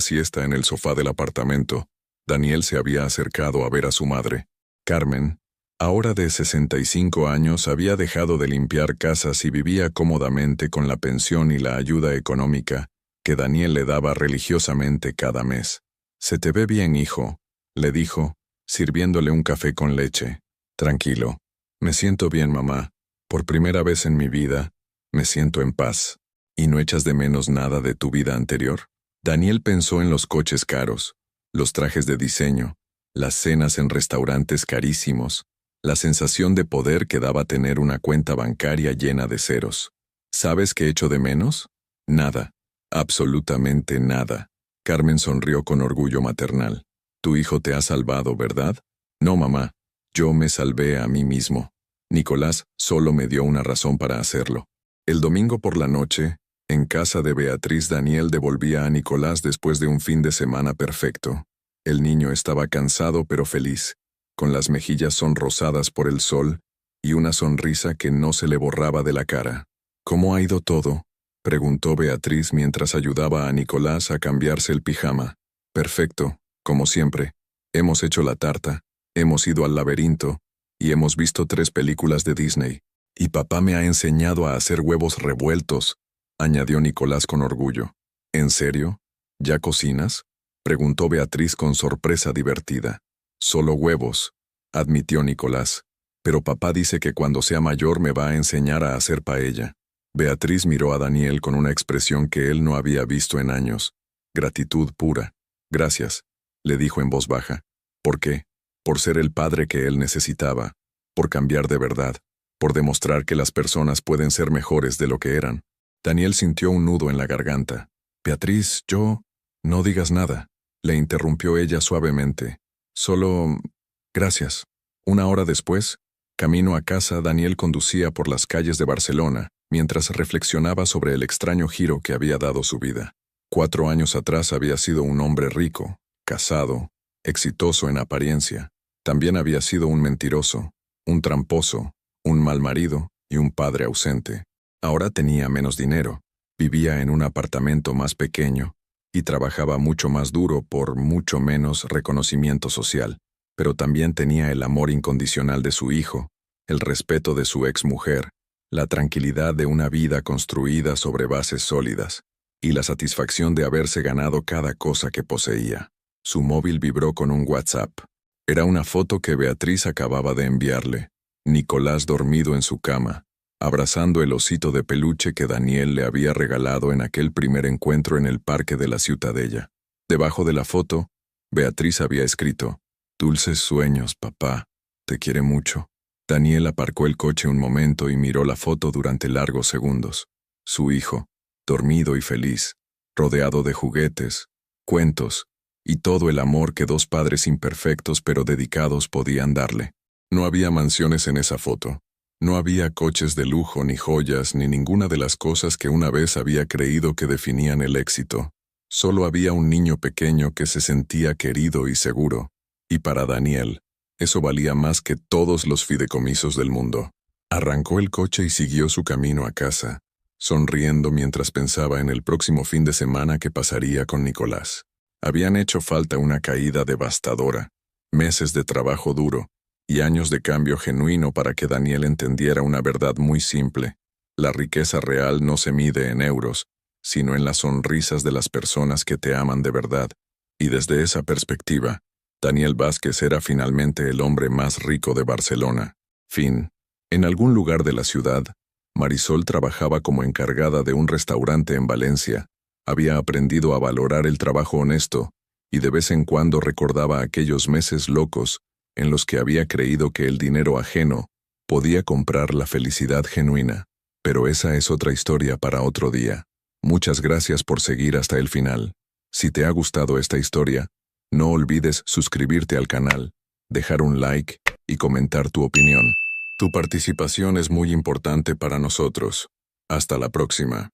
siesta en el sofá del apartamento, Daniel se había acercado a ver a su madre. Carmen, ahora de 65 años, había dejado de limpiar casas y vivía cómodamente con la pensión y la ayuda económica que Daniel le daba religiosamente cada mes. «Se te ve bien, hijo», le dijo, sirviéndole un café con leche. «Tranquilo. Me siento bien, mamá. Por primera vez en mi vida, me siento en paz». «¿Y no echas de menos nada de tu vida anterior?» Daniel pensó en los coches caros, los trajes de diseño, las cenas en restaurantes carísimos, la sensación de poder que daba tener una cuenta bancaria llena de ceros. «¿Sabes qué echo de menos?» «Nada. Absolutamente nada». Carmen sonrió con orgullo maternal. «Tu hijo te ha salvado, ¿verdad?» «No, mamá. Yo me salvé a mí mismo. Nicolás solo me dio una razón para hacerlo». El domingo por la noche, en casa de Beatriz, Daniel devolvía a Nicolás después de un fin de semana perfecto. El niño estaba cansado pero feliz, con las mejillas sonrosadas por el sol y una sonrisa que no se le borraba de la cara. «¿Cómo ha ido todo?», preguntó Beatriz mientras ayudaba a Nicolás a cambiarse el pijama. «Perfecto, como siempre. Hemos hecho la tarta, hemos ido al laberinto y hemos visto 3 películas de Disney. Y papá me ha enseñado a hacer huevos revueltos», añadió Nicolás con orgullo. «¿En serio? ¿Ya cocinas?», preguntó Beatriz con sorpresa divertida. «Solo huevos», admitió Nicolás. «Pero papá dice que cuando sea mayor me va a enseñar a hacer paella». Beatriz miró a Daniel con una expresión que él no había visto en años. Gratitud pura. «Gracias», le dijo en voz baja. «¿Por qué?» «Por ser el padre que él necesitaba, por cambiar de verdad, por demostrar que las personas pueden ser mejores de lo que eran». Daniel sintió un nudo en la garganta. «Beatriz, yo...» «No digas nada», le interrumpió ella suavemente. «Solo... gracias». 1 hora después, camino a casa, Daniel conducía por las calles de Barcelona, mientras reflexionaba sobre el extraño giro que había dado su vida. 4 años atrás había sido un hombre rico, casado, exitoso en apariencia. También había sido un mentiroso, un tramposo, un mal marido y un padre ausente. Ahora tenía menos dinero, vivía en un apartamento más pequeño y trabajaba mucho más duro por mucho menos reconocimiento social, pero también tenía el amor incondicional de su hijo, el respeto de su exmujer, la tranquilidad de una vida construida sobre bases sólidas y la satisfacción de haberse ganado cada cosa que poseía. Su móvil vibró con un WhatsApp. Era una foto que Beatriz acababa de enviarle. Nicolás dormido en su cama, abrazando el osito de peluche que Daniel le había regalado en aquel primer encuentro en el parque de la Ciutadella. Debajo de la foto, Beatriz había escrito: «Dulces sueños, papá. Te quiere mucho». Daniel aparcó el coche un momento y miró la foto durante largos segundos. Su hijo, dormido y feliz, rodeado de juguetes, cuentos y todo el amor que 2 padres imperfectos pero dedicados podían darle. No había mansiones en esa foto, No había coches de lujo, ni joyas, ni ninguna de las cosas que una vez había creído que definían el éxito. Solo había un niño pequeño que se sentía querido y seguro. Y para Daniel, eso valía más que todos los fideicomisos del mundo. Arrancó el coche y siguió su camino a casa, sonriendo mientras pensaba en el próximo fin de semana que pasaría con Nicolás. Habían hecho falta una caída devastadora, meses de trabajo duro y años de cambio genuino para que Daniel entendiera una verdad muy simple. La riqueza real no se mide en euros, sino en las sonrisas de las personas que te aman de verdad. Y desde esa perspectiva, Daniel Vázquez era finalmente el hombre más rico de Barcelona. Fin. En algún lugar de la ciudad, Marisol trabajaba como encargada de un restaurante en Valencia. Había aprendido a valorar el trabajo honesto y de vez en cuando recordaba aquellos meses locos en los que había creído que el dinero ajeno podía comprar la felicidad genuina. Pero esa es otra historia para otro día. Muchas gracias por seguir hasta el final. Si te ha gustado esta historia, no olvides suscribirte al canal, dejar un like y comentar tu opinión. Tu participación es muy importante para nosotros. Hasta la próxima.